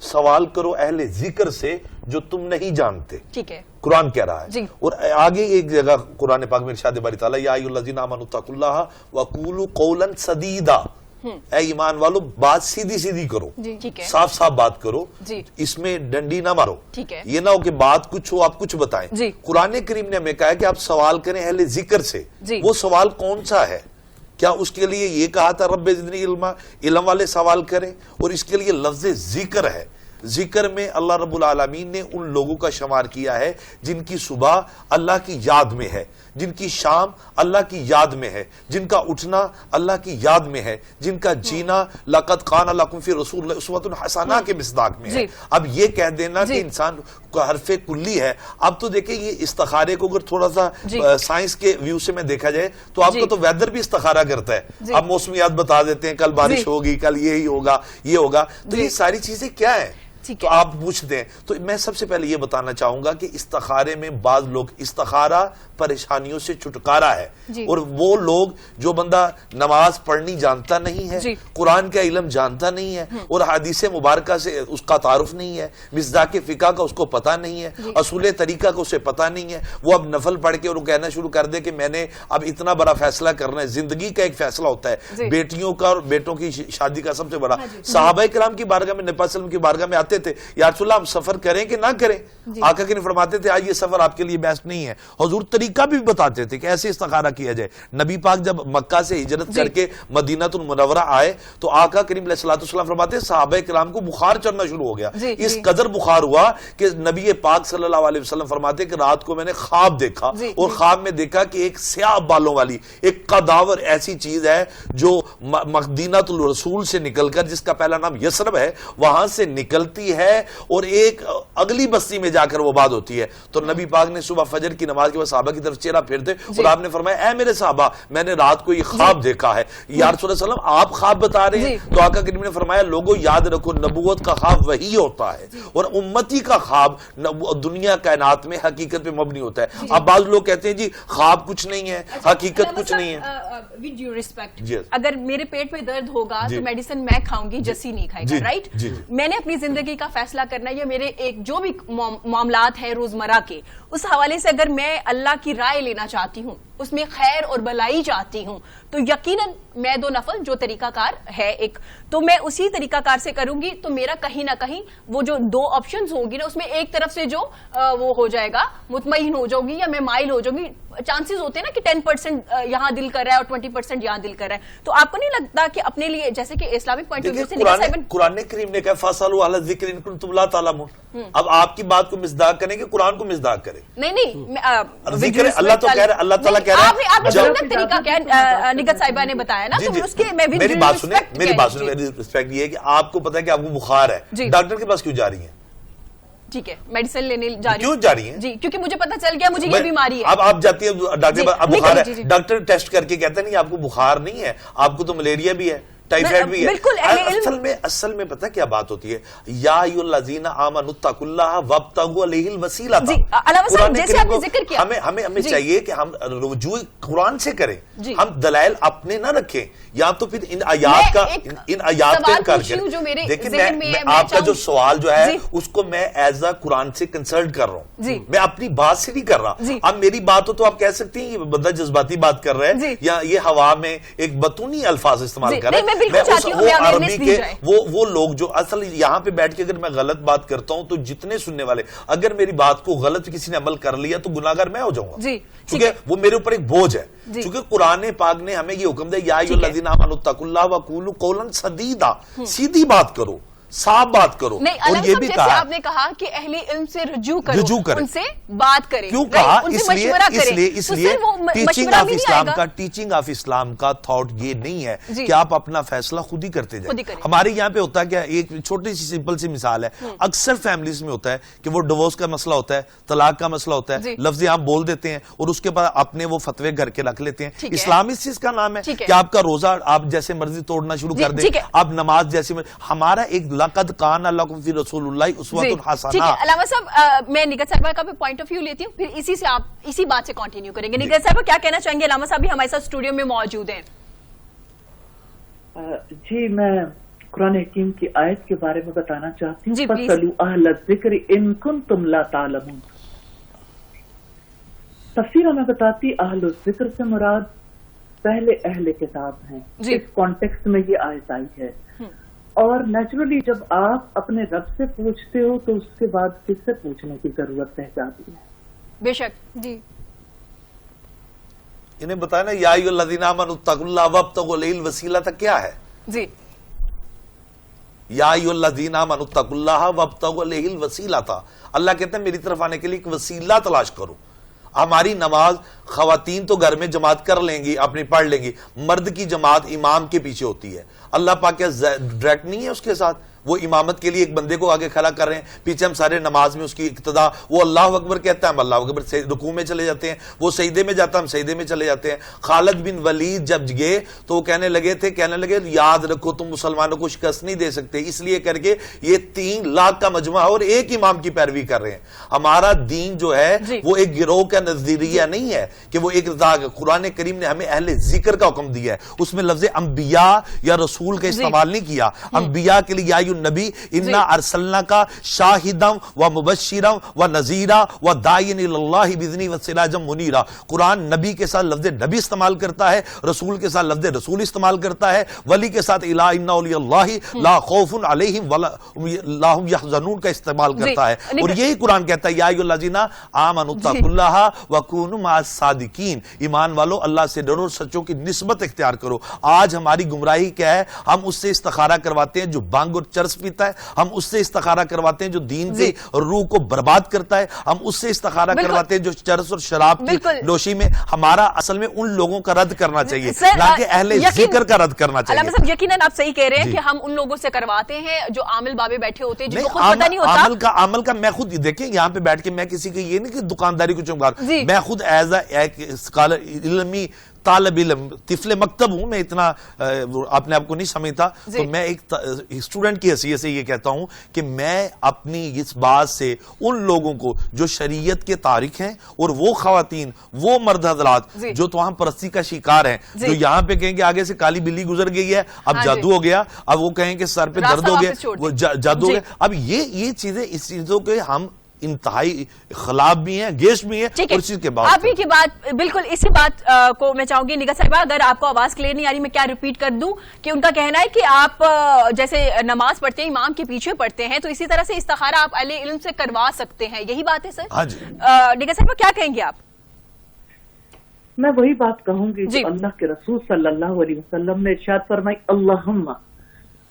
سوال کرو اہل ذکر سے جو تم نہیں جانتے. ٹھیک ہے، قرآن کہہ رہا ہے. اور آگے ایک جگہ قرآن پاک میں ارشاد باری تعالیٰ یا ایھا الذین آمنوا اتقوا اللہ وقولوا قولا سدیدا، اے ایمان والو بات سیدھی سیدھی کرو، صاف صاف بات کرو، اس میں ڈنڈی نہ مارو. یہ نہ ہو کہ بات کچھ ہو آپ کچھ بتائیں. قرآن کریم نے ہمیں کہا ہے کہ آپ سوال کریں اہل ذکر سے. وہ سوال کون سا ہے؟ کیا اس کے لیے یہ کہا تھا رب زدنی علما، علم والے سوال کریں؟ اور اس کے لیے لفظ ذکر ہے. ذکر میں اللہ رب العالمین نے ان لوگوں کا شمار کیا ہے جن کی صبح اللہ کی یاد میں ہے، جن کی شام اللہ کی یاد میں ہے، جن کا اٹھنا اللہ کی یاد میں ہے، جن کا جینا لقد کان لکم فی رسول اللہ اسوۃ حسنہ کے مصداق میں ہے. اب یہ کہہ دینا کہ انسان کا حرف کلی ہے. اب تو دیکھیں یہ استخارے کو اگر تھوڑا سا سائنس کے ویو سے میں دیکھا جائے تو آپ کا تو ویدر بھی استخارہ کرتا ہے. اب موسمیات بتا دیتے ہیں کل بارش ہوگی، کل یہی ہوگا، یہ ہوگا. تو یہ ساری چیزیں کیا ہیں تو آپ پوچھتے ہیں. تو میں سب سے پہلے یہ بتانا چاہوں گا کہ استخارے میں بعض لوگ، استخارہ پریشانیوں سے چھٹکارا ہے. اور وہ لوگ جو بندہ نماز پڑھنی جانتا نہیں ہے، قرآن کا علم جانتا نہیں ہے، اور حدیث مبارکہ سے اس کا تعارف نہیں ہے، مصداق فقہ کا اس کو پتہ نہیں ہے، اصول طریقہ کا اسے پتہ نہیں ہے، وہ اب نفل پڑھ کے اور وہ کہنا شروع کر دے کہ میں نے اب اتنا بڑا فیصلہ کرنا ہے. زندگی کا ایک فیصلہ ہوتا ہے، بیٹیوں کا اور بیٹوں کی شادی کا سب سے بڑا. صحابہ کرام کی بارگاہ میں، نبی صلی اللہ علیہ وسلم کی بارگاہ میں آتے تھے، یا رسول اللہ ہم سفر کریں کہ نہ کریں؟ آقا کے فرماتے تھے آج یہ سفر آپ کے لیے بیسٹ نہیں ہے. حضور طریقہ بھی بتاتے تھے کہ ایسے استخارہ کیا جائے. نبی پاک جب مکہ سے ہجرت کر کے مدینہ المنورہ آئے تو آقا کریم علیہ السلام فرماتے صحابہ کرام کو بخار چڑھنا شروع ہو گیا. اس قدر بخار ہوا کہ نبی پاک صلی اللہ علیہ وسلم فرماتے کہ رات کو میں نے خواب دیکھا، اور خواب میں دیکھا کہ ایک سیاہ بالوں والی ایک قداور ایسی چیز ہے جو مدینہ الرسول سے نکل کر، جس کا پہلا نام یثرب ہے، وہاں سے نکلتی ہے اور ایک اگلی بستی میں جا کر وہ بات ہوتی ہے. تو نبی پاک نے صبح فجر کی نماز کے بعد صحابہ کی طرف چہرہ پھیرتے اور آپ نے فرمایا اے میرے صحابہ میں نے رات کو یہ خواب دیکھا ہے. یا رسول اللہ صلی اللہ علیہ وسلم آپ خواب بتا رہے ہیں؟ تو آقا کریم نے فرمایا لوگوں یاد رکھو نبوت کا خواب وہی ہوتا ہے اور امتی کا خواب دنیا کائنات میں حقیقت پہ مبنی ہوتا ہے. اب بعض لوگ کہتے ہیں جی خواب کچھ نہیں ہے، حقیقت کچھ نہیں ہے. ود ڈیو ریسپیکٹ، اگر میرے پیٹ میں درد ہوگا تو میڈیسن میں کھاؤں گی، جسی نہیں کھائے گا، رائٹ؟ میں نے اپنی زندگی کا فیصلہ کرنا ہے، میرے ایک جو بھی معاملات ہیں روزمرہ کے، اس حوالے سے اگر میں اللہ کی رائے لینا چاہتی ہوں، اس میں خیر اور بلائی چاہتی ہوں، تو یقیناً میں دو نفل جو طریقہ کار ہے ایک، تو میں اسی طریقہ کار سے کروں گی. تو میرا کہیں نہ کہیں وہ جو دو آپشنز ہوں گی نا، اس میں ایک طرف سے جو وہ ہو جائے گا، مطمئن ہو جاؤں گی یا میں مائل ہو جاؤں گی. چانسز ہوتے ہیں نا کہ 10% یہاں دل کر رہا ہے اور 20% یہاں دل کر رہا ہے. تو آپ کو نہیں لگتا کہ اپنے لیے، جیسے کہ اسلامک پوائنٹ آف ویو سے قرآن کریم نے کہا فَاسْأَلُوا أَهْلَ الذِّكْرِ إِن كُنتُمْ لَا تَعْلَمُونَ. اب آپ کی بات کو مصداق کریں کہ قرآن کو مصداق کریں؟ نہیں، ذکر اللہ تو کہہ رہا ہے، اللہ تعالیٰ کہہ رہا ہے. آپ نے سنت طریقہ کیا نگہت صاحبہ نے بتایا نا، تو اس کے میں میری بات سنیں، میری بات سنیں. میری رسپیکٹ یہ ہے کہ آپ کو پتا ہے کہ آپ کو بخار ہے، ڈاکٹر کے پاس کیوں جا رہی ہیں؟ ٹھیک ہے، میڈیسن لینے جا رہی کیوں جا رہی ہیں؟ جی کیونکہ مجھے پتا چل گیا مجھے یہ بیماری ہے. اب آپ جاتی ہیں ڈاکٹر کے پاس، اب بخار ہے، ڈاکٹر ٹیسٹ کر کے کہتا ہے نہیں آپ کو بخار نہیں ہے، آپ کو تو ملیریا بھی ہے، ٹائیفائڈ بھی ہے. اصل میں پتہ کیا بات ہوتی ہے؟ یا ایھا الذین آمنوا اتقوا اللہ وابتغوا الیہ الوسیلہ. جیسے آپ نے ذکر کیا ہمیں چاہیے کہ ہم رجوع قرآن سے کریں، ہم دلائل اپنے نہ رکھیں، یا تو پھر ان آیات کا انکار کریں. دیکھیں میں آپ کا جو سوال جو ہے اس کو میں ایز اے قرآن سے کنسلٹ کر رہا ہوں، میں اپنی بات سے نہیں کر رہا. اب میری بات ہو تو آپ کہہ سکتی ہیں یہ بندہ جذباتی بات کر رہا ہے یا یہ ہوا میں ایک بتونی الفاظ استعمال کر رہا ہے. बिल्कुल चाहती हूँ, हमें awareness दी जाए। वो लोग जो असल यहाँ पे बैठ के अगर मैं गलत बात करता हूँ तो जितने सुनने वाले अगर मेरी बात को गलत किसी ने अमल कर लिया तो गुनाहगार मैं हो जाऊंगा जी, क्योंकि वो मेरे ऊपर एक बोझ है। क्योंकि कुरान पाक ने हमें ये हुक्म दिया, या अय्युहल्लज़ीना आमनू तक़ुल्लाह व क़ूलू क़ौलन सदीदा, सीधी बात करो, साफ बात करो। नहीं, और ये भी जैसे कहा आपने कहा कि अहले इल्म से रुजू करो, उनसे बात करें। क्यों कहा? इसलिए टीचिंग ऑफ इस्लाम का टीचिंग ऑफ इस्लाम का थॉट ये नहीं है कि आप अपना फैसला खुद ही करते जाए। हमारे यहाँ पे होता है क्या, एक छोटी सी सिंपल सी मिसाल है, अक्सर फैमिलीज में होता है कि वो डिवोर्स का मसला होता है, तलाक का मसला होता है, लफ्ज़ आप बोल देते हैं और उसके बाद अपने वो फतवे घर के रख लेते हैं। इस्लाम इस चीज का नाम है कि आपका रोजा आप जैसे मर्जी तोड़ना शुरू कर दें, आप नमाज जैसे, हमारा एक लक़द काना लकुम फी रसूलिल्लाहि उस्वतुन हसना। ठीक है अलामा साहब, मैं निगत साहिबा का पॉइंट ऑफ व्यू लेती हूँ, फिर इसी से आप इसी बात से कंटिन्यू करेंगे। निगत साहिबा क्या कहना चाहेंगे? अलामा साहब भी हमारे साथ स्टूडियो में मौजूद हैं। जी, मैं कुरान हकीम की आयत के बारे में बताना चाहती हूँ। जी, फसलू अहल ज़िक्र इन कुंतुम ला तालमून। तफसीर में बताती, अहल ज़िक्र से मुराद पहले अहले किताब हैं। इस कॉन्टेक्स्ट में ये आयत आई है। और नेचुरली जब आप अपने रब से पूछते हो तो उसके बाद किससे पूछने की जरूरत रह जाती है? बेशक जी, इन्हें बताया ना, या अय्युहल्लज़ीना आमनू तक़ुल्लाह वब्तगू इलैहिल वसीला तक क्या है जी? या अय्युहल्लज़ीना आमनू तक़ुल्लाह वब्तगू इलैहिल वसीला था। अल्लाह कहते हैं मेरी तरफ आने के लिए एक वसीला तलाश करो। हमारी नमाज खवातीन तो घर में जमात कर लेंगी, अपनी पढ़ लेंगी, मर्द की जमात इमाम के पीछे होती है। अल्लाह पाक क्या डायरेक्ट नहीं है उसके साथ? वो इमामत के लिए एक बंदे को आगे खड़ा कर रहे हैं, पीछे हम सारे नमाज में उसकी इक्तदा, वो अल्लाह अकबर कहता है हम अल्लाह अकबर से रुकू में चले जाते हैं, वो सजदे में जाता है हम सजदे में चले जाते हैं। खालिद बिन वलीद जब गए तो वो कहने लगे याद रखो तुम मुसलमानों को शिकस्त नहीं दे सकते, इसलिए करके ये 3 लाख का मजमा और एक इमाम की पैरवी कर रहे हैं। हमारा दीन जो है वो एक गिरोह का नजरिया नहीं है कि वो एक कुरान करीम ने हमें अहले जिक्र का हुक्म दिया है, उसमें लफ्ज़ अंबिया या रसूल का इस्तेमाल नहीं किया। अंबिया के लिए नबी इन्ना अरसलना का शाहिदम व मुबश्शिरम व नजीरा व दायिन इलल्लाहि बिइज़्निही व सिराजम मुनीरा। कुरान नबी के साथ लफ्ज़ नबी इस्तेमाल करता है, रसूल के साथ लफ्ज़ रसूल इस्तेमाल करता है, वली के साथ इला इन्ना औलियल्लाहि ला खौफुन अलैहिम व ला हुम यहज़नून का इस्तेमाल करता है। और यही कुरान कहता है, या अय्युहल्लज़ीना आमनू तक़ुल्लाह व कूनू मअस सादिकीन, ईमान वालों अल्लाह से डरो, सच्चों की निस्बत इख्तियार करो। आज हमारी गुमराही क्या है? हम उससे इस्तिखारा करवाते हैं जो भांग और चरस पीता है, हम उससे इस्तिखारा करवाते हैं जो दीन की रूह को बर्बाद करता है, हम उससे इस्तिखारा करवाते हैं जो चरस और शराब की नोशी में। हमारा असल में उन लोगों का रद्द करना चाहिए, ना कि अहले जिक्र का रद्द करना चाहिए। यकीनन आप सही कह रहे हैं कि हम उन लोगों से करवाते हैं जो आमिल बाबे बैठे होते हैं, जिनको खुद पता नहीं होता। आमल का मैं खुद देखें यहाँ पे बैठ के मैं किसी के ये नहीं कि दुकानदारी को चमका, मैं खुद एज ए स्कॉलर इल्मी तालब इल्म तिफले मकतब हूं, मैं इतना अपने आप को नहीं समझता, तो मैं एक स्टूडेंट की हैसियत से ये कहता हूं कि मैं अपनी इस बात से उन लोगों को जो शरीयत के तारिक हैं और वो खवातीन वो मर्द हजरात जो तो वहां परस्ती का शिकार हैं, जो यहाँ पे कहेंगे आगे से काली बिल्ली गुजर गई है अब जादू हो गया, अब वो कहेंगे सर पे दर्द हो गया वो जादू हो गया। अब ये चीजें, इस चीजों के हम इंतहाई खिलाफ भी हैं, गेस्ट भी हैं, और इसी के बाद आप ही की बात बिल्कुल इसी बात को मैं चाहूंगी निगत साहिबा, अगर आपको आवाज क्लियर नहीं आ रही मैं क्या रिपीट कर दूं कि उनका कहना है कि आप जैसे नमाज पढ़ते हैं इमाम के पीछे पढ़ते हैं तो इसी तरह से इस्तिखारा आप अहले इल्म से करवा सकते हैं, यही बात है सर? हाँ जी। निगत साहिबा क्या कहेंगे आप? मैं वही बात कहूंगी जो अल्लाह के रसूल सल्लल्लाहु अलैहि वसल्लम ने इरशाद फरमाई,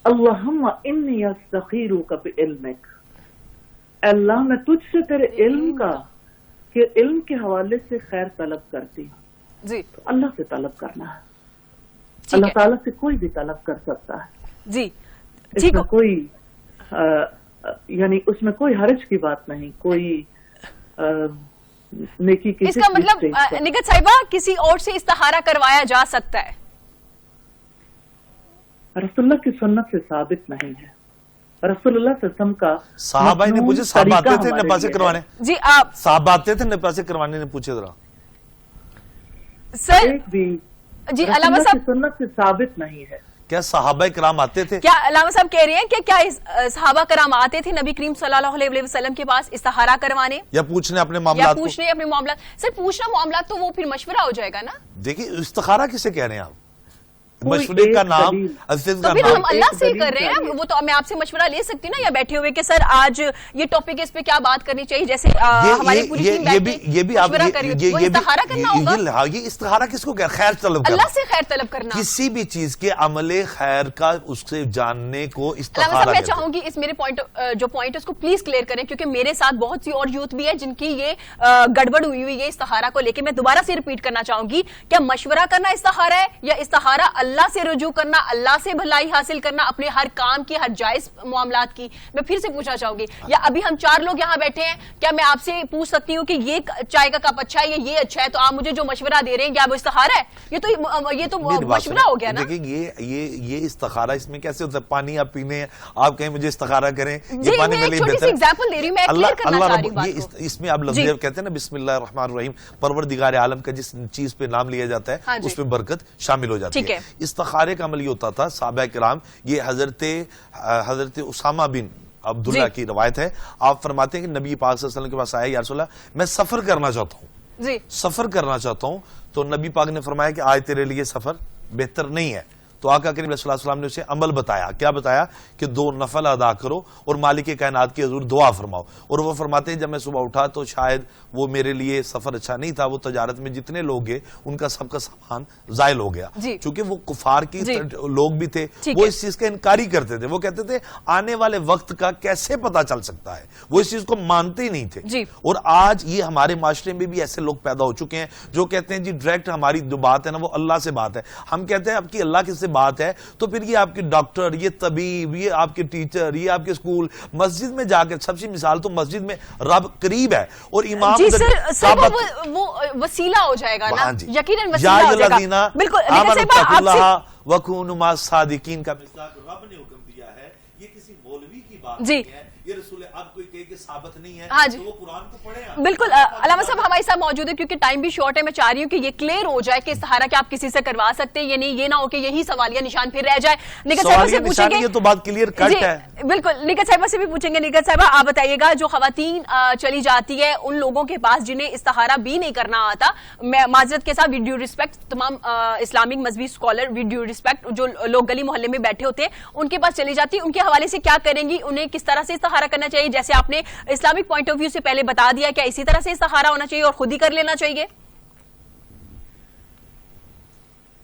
अल्लाहुम्मा इन्नी अस्तखीरुका बिइल्मिक, अल्लाह मैं तुझसे तेरे इल्म के हवाले से खैर तलब करती हूँ। जी, तो अल्लाह से तलब करना है, अल्लाह ताला से कोई भी तलब कर सकता है। जी, इसमें कोई यानी उसमें कोई हर्ज की बात नहीं, कोई नेकी की। इसका मतलब निगत साहिबा किसी और से इस्तिखारा करवाया जा सकता है? रसूलुल्लाह की सुन्नत से साबित नहीं है। रसूलुल्लाह सल्लल्लाहु का साहबा ने पूछे, साहब आते थे नेपाल से करवाने? जी, आप साहब आते थे नेपाल से करवाने? ने पूछे जरा सर। एक भी जी अलामा साहब सुन्नत से साबित नहीं है। क्या सहाबा किराम आते थे? क्या अलामा साहब कह रहे हैं कि क्या सहाबा किराम आते थे नबी करीम सल्लल्लाहु अलैहि वसल्लम के पास इस्तिखारा करवाने या पूछने अपने मामलात? पूछने अपने मामलात। सर पूछना मामलात तो वो फिर मशवरा हो जाएगा ना। देखिए इस्तिखारा किसे कह रहे हैं आप? مشورے کا نام عزیز تو کا پھر نام ہم اللہ سے دلیل کر رہے ہیں. چاہیے. وہ تو میں آپ سے مشورہ لے سکتی ہوں نا یا بیٹھے ہوئے کہ سر آج یہ ٹاپک ہے, اس پہ کیا بات کرنی چاہیے, جیسے ہماری پوری ٹیم یہ بھی آپ مشورہ کر رہی ہے, وہ استخارہ کرنا ہوگا. یہ استخارہ کس کو کہتے ہیں؟ خیر طلب کرنا. اللہ سے خیر طلب کرنا. کسی بھی چیز کے عمل خیر کا اس سے جاننے کو علامہ استخارہ صاحب میں کہتے ہیں. چاہوں گی اس میرے جو پوائنٹ ہے اس کو پلیز کلیئر کریں, کیونکہ میرے ساتھ بہت سی اور یوتھ بھی ہے جن کی یہ گڑبڑ ہوئی ہے استخارہ کو لے کے. میں دوبارہ سے ریپیٹ کرنا چاہوں گی, کیا مشورہ کرنا استخارہ ہے یا استخارہ اللہ سے رجوع کرنا, اللہ سے بھلائی حاصل کرنا اپنے ہر کام کی, ہر جائز معاملات کی؟ میں پھر سے پوچھنا چاہوں گی, یا ابھی ہم 4 لوگ یہاں بیٹھے ہیں, کیا میں آپ سے پوچھ سکتی ہوں کہ یہ چائے کا کپ اچھا ہے یا یہ اچھا ہے, تو آپ مجھے جو مشورہ دے رہے ہیں کیا وہ استخارہ ہے؟ یہ تو مشورہ ہو گیا نا. دیکھیں یہ استخارہ اس میں کیسے ہوتا ہے؟ پانی آپ پینے ہیں, آپ کہیں مجھے استخارہ کریں, جی, یہ پانی میں میرے ایک لیے چھوٹی سی بہتر ہے. ایگزامپل دے رہی ہوں, میں کلیئر کرنا چاہ رہی ہوں بات کو. اس میں آپ لفظ جی. کہتے ہیں نا بسم اللہ الرحمن الرحیم, پروردگار عالم کا جس چیز پہ نام لیا جاتا ہے اس میں برکت شامل ہو جاتی ہے. استخارے کا عمل یہ ہوتا تھا صحابہ کرام, یہ حضرت اسامہ بن عبداللہ کی روایت ہے. آپ فرماتے ہیں کہ نبی پاک صلی اللہ علیہ وسلم کے پاس آیا, یا رسول اللہ میں سفر کرنا چاہتا ہوں, سفر کرنا چاہتا ہوں. تو نبی پاک نے فرمایا کہ آج تیرے لیے سفر بہتر نہیں ہے. تو آقا کریم صلی اللہ علیہ وسلم نے اسے عمل بتایا. کیا بتایا؟ کہ 2 نفل ادا کرو اور مالک کائنات کی حضور دعا فرماؤ. اور وہ فرماتے ہیں جب میں صبح اٹھا تو شاید وہ میرے لیے سفر اچھا نہیں تھا, وہ تجارت میں جتنے لوگ گئے ان کا سب کا سامان زائل ہو گیا. چونکہ وہ کفار کی لوگ بھی تھے, وہ اس چیز کا انکاری کرتے تھے. وہ کہتے تھے آنے والے وقت کا کیسے پتا چل سکتا ہے, وہ اس چیز کو مانتے ہی نہیں تھے. اور آج یہ ہمارے معاشرے میں بھی ایسے لوگ پیدا ہو چکے ہیں جو کہتے ہیں جی ڈائریکٹ ہماری جو بات ہے نا وہ اللہ سے بات ہے. ہم کہتے ہیں اب کی اللہ کی سے بات ہے تو پھر یہ آپ کے ڈاکٹر, یہ طبیب, یہ آپ کے ٹیچر, یہ آپ کے اسکول, مسجد میں جا کے سب سے مثال تو مسجد میں رب قریب ہے اور امام جی سر وہ وسیلہ ہو جائے گا نا, یقیناً وسیلہ ہو جائے گا. بالکل وَكُونُوا مَعَ الصَّادِقِينَ کا مصداق رب نے حکم دیا ہے, یہ کسی مولوی کی بات نہیں ہے, یہ رسول اب کوئی کہے کہ ثابت نہیں ہے تو وہ قرآن کو پڑھے. بالکل علامہ صاحب ہمارے ساتھ موجود ہے, کیونکہ ٹائم بھی شارٹ ہے. میں چاہ رہی ہوں کہ یہ کلیئر ہو جائے کہ استخارہ کہ آپ کسی سے کروا سکتے ہیں یا نہیں, یہ نہ ہو کہ یہی سوالیہ نشان پھر رہ جائے. نگہت صاحبہ سے پوچھیں گے, یہ تو بات کلیئر کٹ ہے. بالکل نگہت صاحبہ سے بھی پوچھیں گے. نگہت صاحبہ آپ بتائیے گا, جو خواتین چلی جاتی ہے ان لوگوں کے پاس جنہیں استخارہ بھی نہیں کرنا آتا, میں معذرت کے ساتھ ود ڈیو ریسپیکٹ تمام اسلامک مذہبی اسکالر, ود ڈیو ریسپیکٹ جو لوگ گلی محلے میں بیٹھے ہوتے ہیں ان کے پاس چلی جاتی, ان کے حوالے سے کیا کریں گی, انہیں کس طرح سے استخارہ کرنا چاہیے؟ جیسے آپ نے اسلامک پوائنٹ آف ویو سے پہلے بتا دیا, کیا اسی طرح سے استخارہ ہونا چاہیے اور خود ہی کر لینا چاہیے؟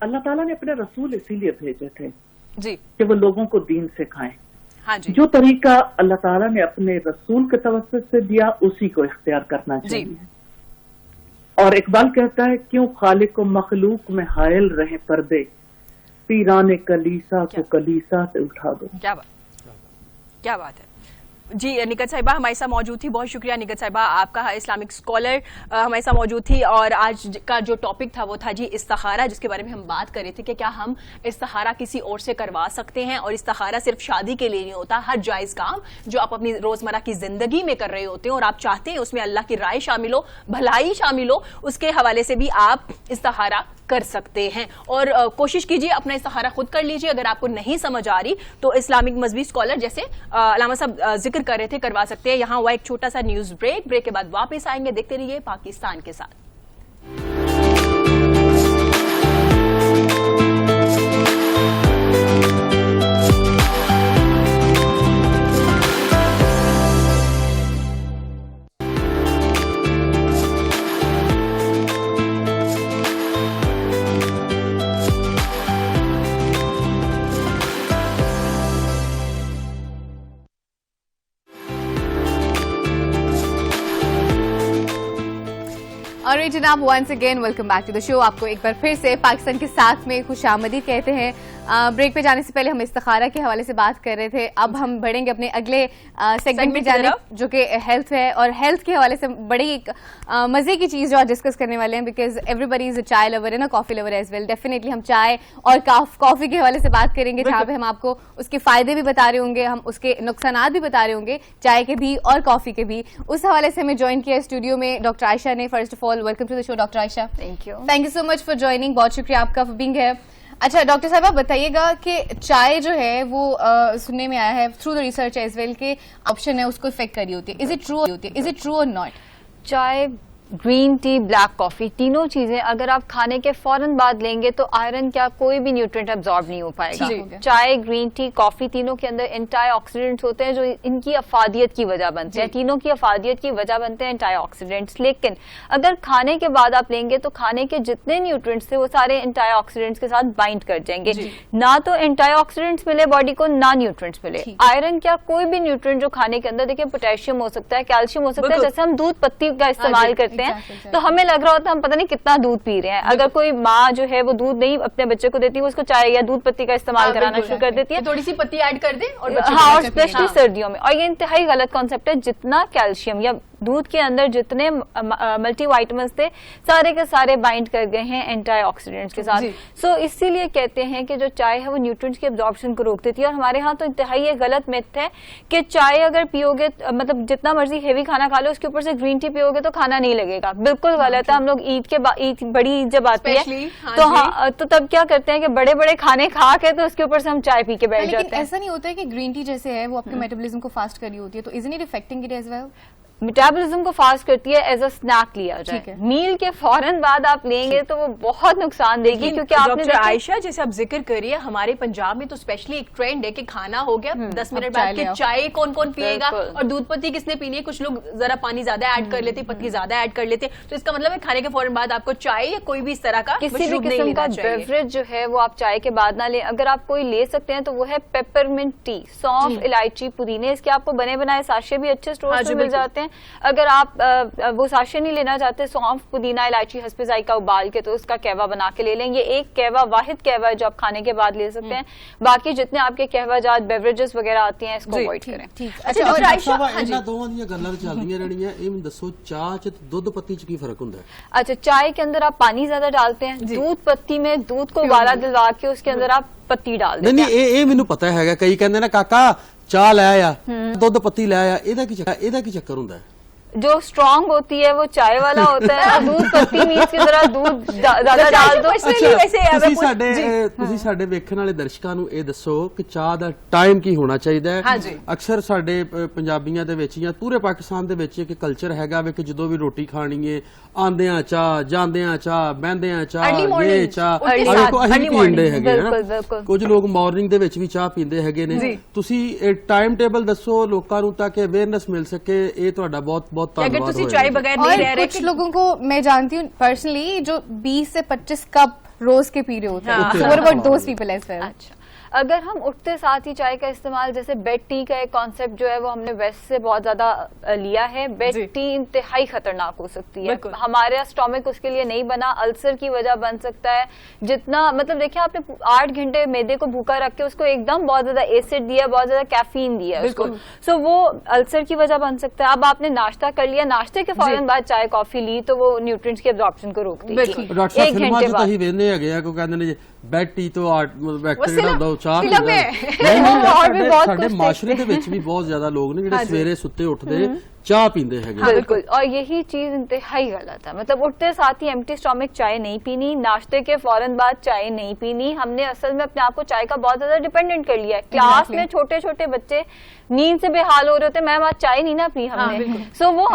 اللہ تعالیٰ نے اپنے رسول اسی لیے بھیجے تھے جی کہ وہ لوگوں کو دین سکھائیں. ہاں جی, جو طریقہ اللہ تعالیٰ نے اپنے رسول کے توسط سے دیا اسی کو اختیار کرنا چاہیے. اور اقبال کہتا ہے کیوں خالق و مخلوق میں حائل رہے پردے, پیران کلیسا کو کلیسا سے اٹھا دو. کیا بات ہے. جی نگہت صاحبہ ہمارے ساتھ موجود تھی, بہت شکریہ نگہت صاحبہ آپ کا, اسلامک اسکالر ہمارے ساتھ موجود تھی. اور آج کا جو ٹاپک تھا وہ تھا جی استخارہ, جس کے بارے میں ہم بات کر رہے تھے کہ کیا ہم استخارہ کسی اور سے کروا سکتے ہیں. اور استخارہ صرف شادی کے لیے نہیں ہوتا, ہر جائز کام جو آپ اپنی روزمرہ کی زندگی میں کر رہے ہوتے ہیں اور آپ چاہتے ہیں اس میں اللہ کی رائے شامل ہو, بھلائی شامل ہو, اس کے حوالے سے بھی آپ استخارہ کر سکتے ہیں. اور کوشش کیجیے اپنا استخارہ خود کر لیجیے. اگر آپ کو نہیں سمجھ آ رہی تو اسلامک مذہبی اسکالر جیسے علامہ صاحب ذکر کر رہے تھے کروا سکتے ہیں. یہاں ہوا ایک چھوٹا سا نیوز بریک کے بعد واپس آئیں گے. دیکھتے رہیے پاکستان کے ساتھ. اور جناب once again welcome back to the show. آپ کو ایک بار پھر سے پاکستان کے ساتھ میں خوش آمدید کہتے ہیں. بریک پہ جانے سے پہلے ہم استخارہ کے حوالے سے بات کر رہے تھے. اب ہم بڑھیں گے اپنے اگلے سیگمنٹ میں جانے, جو کہ ہیلتھ ہے. اور ہیلتھ کے حوالے سے بڑی ایک مزے کی چیز جو آج ڈسکس کرنے والے ہیں, بیکاز ایوری بڈی از اے چائے لور ہے نا, کافی لور ایز ویل. ڈیفینیٹلی ہم چائے اور کافی کے حوالے سے بات کریں گے, جہاں پہ ہم آپ کو اس کے فائدے بھی بتا رہے ہوں گے, ہم اس کے نقصانات بھی بتا رہے ہوں گے, چائے کے بھی اور کافی کے بھی. اس حوالے سے ہمیں جوائن کیا اسٹوڈیو میں ڈاکٹر عائشہ نے. First of all welcome to the show doctor Ayesha. Thank you so much for joining. بہت شکریہ آپ کا فار بینگ ہیئر. اچھا ڈاکٹر صاحب آپ بتائیے گا کہ چائے جو ہے وہ سننے میں آیا ہے through the research as well کہ آپشن ہے اس کو افیکٹ کری ہوتی ہے. از اٹ ٹرو اور ناٹ؟ چائے ग्रीन टी, ब्लैक कॉफी, तीनों चीजें अगर आप खाने के फौरन बाद लेंगे तो आयरन का कोई भी न्यूट्रिएंट एब्जॉर्ब नहीं हो पाएगा। चाय, ग्रीन टी, कॉफी, तीनों के अंदर एंटीऑक्सीडेंट्स होते हैं जो इनकी अफादियत की वजह बनते हैं। तीनों की अफादियत की वजह बनते हैं एंटीऑक्सीडेंट्स। लेकिन अगर खाने के बाद आप लेंगे तो खाने के जितने न्यूट्रिएंट्स थे वो सारे एंटीऑक्सीडेंट्स के साथ बाइंड कर जाएंगे। ना तो एंटीऑक्सीडेंट्स मिले बॉडी को, ना न्यूट्रिएंट्स मिले। आयरन क्या, कोई भी न्यूट्रिएंट जो खाने के अंदर, देखिए पोटेशियम हो सकता है, कैल्शियम हो सकता है। जैसे हम दूध पत्ती का इस्तेमाल करते हैं तो हमें लग रहा होता है हम पता नहीं कितना दूध पी रहे हैं। अगर कोई माँ जो है वो दूध नहीं अपने बच्चे को देती है, उसको चाय या दूध पत्ती का इस्तेमाल कराना शुरू कर देती है, थोड़ी सी पत्ती ऐड कर दे और हाँ, और स्पेशली सर्दियों में। और ये इंतहाई गलत कॉन्सेप्ट है। जितना कैल्शियम या दूध के अंदर जितने मल्टीविटामिन्स थे सारे के सारे बाइंड कर गए हैं एंटीऑक्सीडेंट्स के साथ। सो इसीलिए कहते हैं कि जो चाय है वो न्यूट्रिएंट्स के एब्जॉर्प्शन को रोक देती है। और हमारे यहाँ तो इंतहाई ये गलत मिथ है कि चाय अगर पियोगे, मतलब जितना मर्जी हेवी खाना खा लो, उसके ऊपर से ग्रीन टी पियोगे तो खाना नहीं लगेगा। बिल्कुल गलत है। हम लोग ईद बड़ी ईद जब आती है तो हाँ, तो तब क्या करते हैं कि बड़े बड़े खाने खा के तो उसके ऊपर से हम चाय पी के बैठ जाते हैं। ऐसा नहीं होता है कि ग्रीन टी जैसे है वो आपके मेटाबॉलिज्म को फास्ट करी होती है, तो isn't it affecting it as well? Metabolism को फास्ट करती है, एज अ स्नैक लिया जाए। मील के फौरन बाद आप लेंगे तो वो बहुत नुकसान देगी। क्योंकि आपने डॉक्टर आयशा जैसे आप जिक्र कर रही है, हमारे पंजाब में तो स्पेशली एक ट्रेंड है कि खाना हो गया 10 मिनट बाद के चाय कौन कौन पिएगा और दूध पत्ती किसने पीनी है। कुछ लोग जरा पानी ज्यादा ऐड कर लेते, पत्ती ज्यादा ऐड कर लेते। तो इसका मतलब है खाने के फौरन बाद आपको चाय या कोई भी इस तरह का किसी भी किस्म का बेवरेज जो है वो आप चाय के बाद ना लें। अगर आप कोई ले सकते हैं तो वो है पेपरमिंट टी, सौंफ, इलायची, पुदीने। इसके आपको बने बनाए साशे भी अच्छे स्टोर से मिल जाते हैं। अगर आप वो साशे नहीं लेना चाहते, सौंफ, पुदीना, इलायची, हस्बे जायका उबाल के तो उसका कहवा बना के ले लें। ये एक कहवा, वाहिद कहवा है जो आप खाने के बाद ले सकते हैं। बाकी जितने आपके कहवाजात बेवरेजेस वगैरह आती हैं इसको अवॉइड करें। अच्छा, और आयशा ਇਹਨਾਂ ਦੋਵਾਂ ਦੀਆਂ ਗੱਲਾਂ ਚੱਲਦੀਆਂ ਰਹਿਣੀਆਂ। ਇਹ ਮੈਨੂੰ ਦੱਸੋ ਚਾਹ ਚ ਦੁੱਧ ਪੱਤੀ ਚ ਕੀ ਫਰਕ ਹੁੰਦਾ है? अच्छा, चाय के अंदर आप पानी ज्यादा डालते हैं, दूध पत्ती में दूध को उबाला दिलवा के उसके अंदर आप पत्ती डाल देते हैं। ਨਹੀਂ ਇਹ ਮੈਨੂੰ ਪਤਾ ਹੈਗਾ। ਕਈ ਕਹਿੰਦੇ ਨੇ ਕਾਕਾ ਚਾਹ ਲੈ ਆ, ਦੁੱਧ ਪੱਤੀ ਲੈ ਆ, ਇਹਦਾ ਕੀ ਚੱਕਰ ਹੁੰਦਾ ਹੈ? जो स्ट्रॉन्ग होती है वो चाय वाला होता है और दूध पत्ती मीन्स की जरा दूध ज्यादा डाल दो। ਤੁਸੀਂ ਸਾਡੇ ਵੇਖਣ ਵਾਲੇ ਦਰਸ਼ਕਾਂ ਨੂੰ ਇਹ ਦੱਸੋ ਕਿ ਚਾਹ ਦਾ ਟਾਈਮ ਕੀ ਹੋਣਾ ਚਾਹੀਦਾ ਹੈ? ਅਕਸਰ ਸਾਡੇ ਪੰਜਾਬੀਆਂ ਦੇ ਵਿੱਚ ਜਾਂ ਪੂਰੇ ਪਾਕਿਸਤਾਨ ਦੇ ਵਿੱਚ ਇੱਕ ਕਲਚਰ ਹੈਗਾ ਵੇ ਕਿ ਜਦੋਂ ਵੀ ਰੋਟੀ ਖਾਣੀ ਹੈ ਆਂਦਿਆਂ ਚਾਹ, ਜਾਂਦਿਆਂ ਚਾਹ, ਬਹਿੰਦਿਆਂ ਚਾਹ, ਇਹ ਚਾਹ ਅਸੀਂ ਪੀਂਦੇ ਹੈਗੇ ਨਾ। ਕੁਝ ਲੋਕ ਮਾਰਨਿੰਗ ਦੇ ਵਿੱਚ ਵੀ ਚਾਹ ਪੀਂਦੇ ਹੈਗੇ ਨੇ। ਤੁਸੀਂ ਟਾਈਮ ਟੇਬਲ ਦੱਸੋ ਲੋਕਾਂ ਨੂੰ ਤਾਂ ਕਿ ਅਵੇਅਰਨੈਸ ਮਿਲ सके। ਇਹ ਤੁਹਾਡਾ बहुत अगर तुसी चाय बगैर नहीं रह रहे। कुछ लोगों को मैं जानती हूँ पर्सनली जो 20 से 25 कप रोज के पी रहे होते हैं। What about those people as well? अच्छा, अगर हम उठते साथ ही चाय का इस्तेमाल, जैसे बेड टी का एक कॉन्सेप्ट जो है वो हमने वेस्ट से बहुत ज्यादा लिया है। बेड टी इंतहाई खतरनाक हो सकती है। हमारे स्टोमक उसके लिए नहीं बना, अल्सर की वजह बन सकता है। जितना मतलब देखिए आपने 8 घंटे मैदे को भूखा रख के उसको एकदम बहुत ज्यादा एसिड दिया, बहुत ज्यादा कैफीन दिया उसको, सो वो अल्सर की वजह बन सकता है। अब आपने नाश्ता कर लिया, नाश्ते के फौरन बाद चाय कॉफी ली तो वो न्यूट्रिएंट्स के एब्जॉर्प्शन को रोकती है। 1 घंटे बाद ਬੈਡ ਟੀ ਤੋਂ ਬੈਕਟੀਰੀਆ ਹੁੰਦਾ ਉਹ ਚਾਹ ਸਾਡੇ ਮਾਸ਼ਰੇ ਦੇ ਵਿੱਚ ਵੀ ਬਹੁਤ ਜ਼ਿਆਦਾ ਲੋਕ ਨੇ ਜਿਹੜੇ ਸਵੇਰੇ ਸੁੱਤੇ ਉੱਠਦੇ चाह पीते हैं। बिल्कुल, और यही चीज इंतहाई गलत है। मतलब उठते साथ ही एम्प्टी स्टोमक चाय नहीं पीनी, नाश्ते के फौरन बाद चाय नहीं पीनी। हमने असल में अपने आप को चाय का बहुत ज्यादा डिपेंडेंट कर लिया है। क्लास में छोटे छोटे बच्चे नींद से बेहाल हो रहे होते, मैम आज चाय नहीं ना पी हमने। सो वो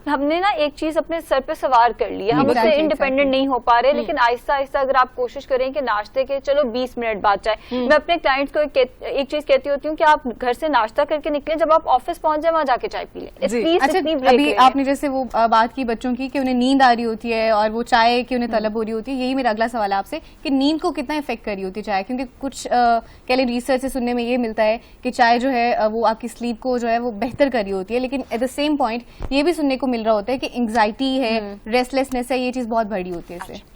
हमने ना एक चीज अपने सर पे सवार कर लिया, हम उससे इंडिपेंडेंट नहीं हो पा रहे। लेकिन आहिस्ता आहिस्ता अगर आप कोशिश करें कि नाश्ते के चलो 20 मिनट बाद चाय, मैं अपने क्लाइंट्स को एक चीज कहती होती हूँ कि आप घर से नाश्ता करके निकले, जब आप ऑफिस पहुंच जाए वहां जाके चाय पी लें। अच्छा, अभी आपने जैसे वो बात की बच्चों की कि उन्हें नींद आ रही होती है और वो चाय की उन्हें तलब हो रही होती है। यही मेरा अगला सवाल है आपसे कि नींद को कितना इफेक्ट कर रही होती है चाय? क्योंकि कुछ कह लें रिसर्च से सुनने में ये मिलता है कि चाय जो है वो आपकी स्लीप को जो है वो बेहतर कर रही होती है। लेकिन एट द सेम पॉइंट ये भी सुनने को मिल रहा होता है कि एंग्जाइटी है, रेस्टलेसनेस है, ये चीज बहुत बढ़ी होती है इससे।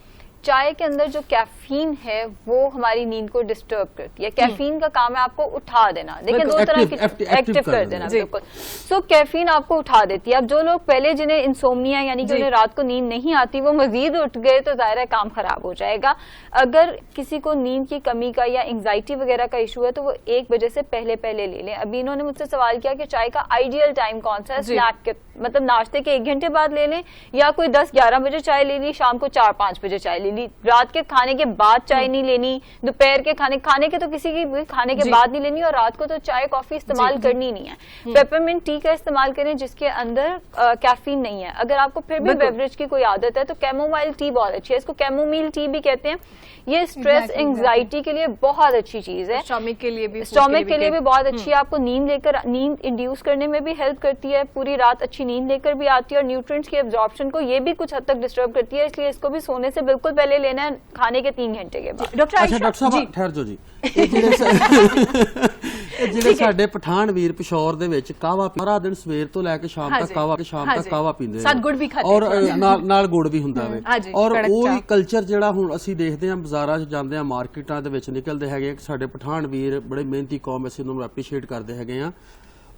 चाय के अंदर जो कैफीन है वो हमारी नींद को डिस्टर्ब करती है। कैफीन का काम है आपको उठा देना। देखिए दो तरह की एक्टिव कर देना, बिल्कुल। सो कैफीन आपको उठा देती है। अब जो लोग पहले जिन्हें इंसोम्निया यानी कि उन्हें रात को नींद नहीं आती, वो मजीद उठ गए तो जाहिर है काम खराब हो जाएगा। अगर किसी को नींद की कमी का या एंग्जाइटी वगैरह का इशू है तो वो 1 बजे से पहले ले लें। अभी इन्होंने मुझसे सवाल किया कि चाय का आइडियल टाइम कौन सा है? स्नैक के मतलब नाश्ते के 1 घंटे बाद ले लें या कोई 10-11 बजे चाय ले ली, शाम को 4-5 बजे चाय ले ली। लेनी, रात के खाने के बाद चाय नहीं लेनी, दोपहर के खाने के तो किसी की खाने के बाद नहीं लेनी, और रात को तो चाय कॉफी इस्तेमाल करनी नहीं है। पेपरमिंट टी का इस्तेमाल करें जिसके अंदर कैफीन नहीं है। अगर आपको फिर भी बेवरेज की कोई आदत है तो कैमोमाइल टी बहुत अच्छी है, इसको कैमोमिल टी भी कहते हैं। ये स्ट्रेस एंजाइटी के लिए बहुत अच्छी चीज है, स्टोमक के लिए भी बहुत अच्छी है। आपको नींद इंड्यूस करने में भी हेल्प करती है, पूरी रात अच्छी नींद लेकर भी आती है, और न्यूट्रिएंट्स की एब्जॉर्प्शन को ये भी कुछ हद तक डिस्टर्ब करती है, इसलिए इसको भी सोने से बिल्कुल पहले लेना है, खाने के 3 घंटे के बाद। डॉक्टर साहब ठਹਿਰ ਜਾਓ ਜੀ, ਜਿਹੜੇ ਸਾਡੇ ਪਠਾਨ ਵੀਰ ਪਿਸ਼ੌਰ ਦੇ ਵਿੱਚ ਕਾਵਾ ਸਾਰਾ ਦਿਨ ਸਵੇਰ ਤੋਂ ਲੈ ਕੇ ਸ਼ਾਮ ਤੱਕ ਕਾਵਾ ਪੀਂਦੇ ਸਾਥ ਗੁੜ ਵੀ ਖਾਤੇ ਔਰ ਨਾਲ ਗੁੜ ਵੀ ਹੁੰਦਾ ਵੇ, ਔਰ ਉਹ ਕਲਚਰ ਜਿਹੜਾ ਹੁਣ ਅਸੀਂ ਦੇਖਦੇ ਹਾਂ ਬਾਜ਼ਾਰਾਂ 'ਚ ਜਾਂਦੇ ਹਾਂ, ਮਾਰਕੀਟਾਂ ਦੇ ਵਿੱਚ ਨਿਕਲਦੇ ਹੈਗੇ, ਸਾਡੇ ਪਠਾਨ ਵੀਰ ਬੜੇ ਮਿਹਨਤੀ ਕੌਮ, ਅਸੀਂ ਉਹਨਾਂ ਨੂੰ ਐਪਰੀਸ਼ੀਏਟ ਕਰਦੇ ਹੈਗੇ ਆ,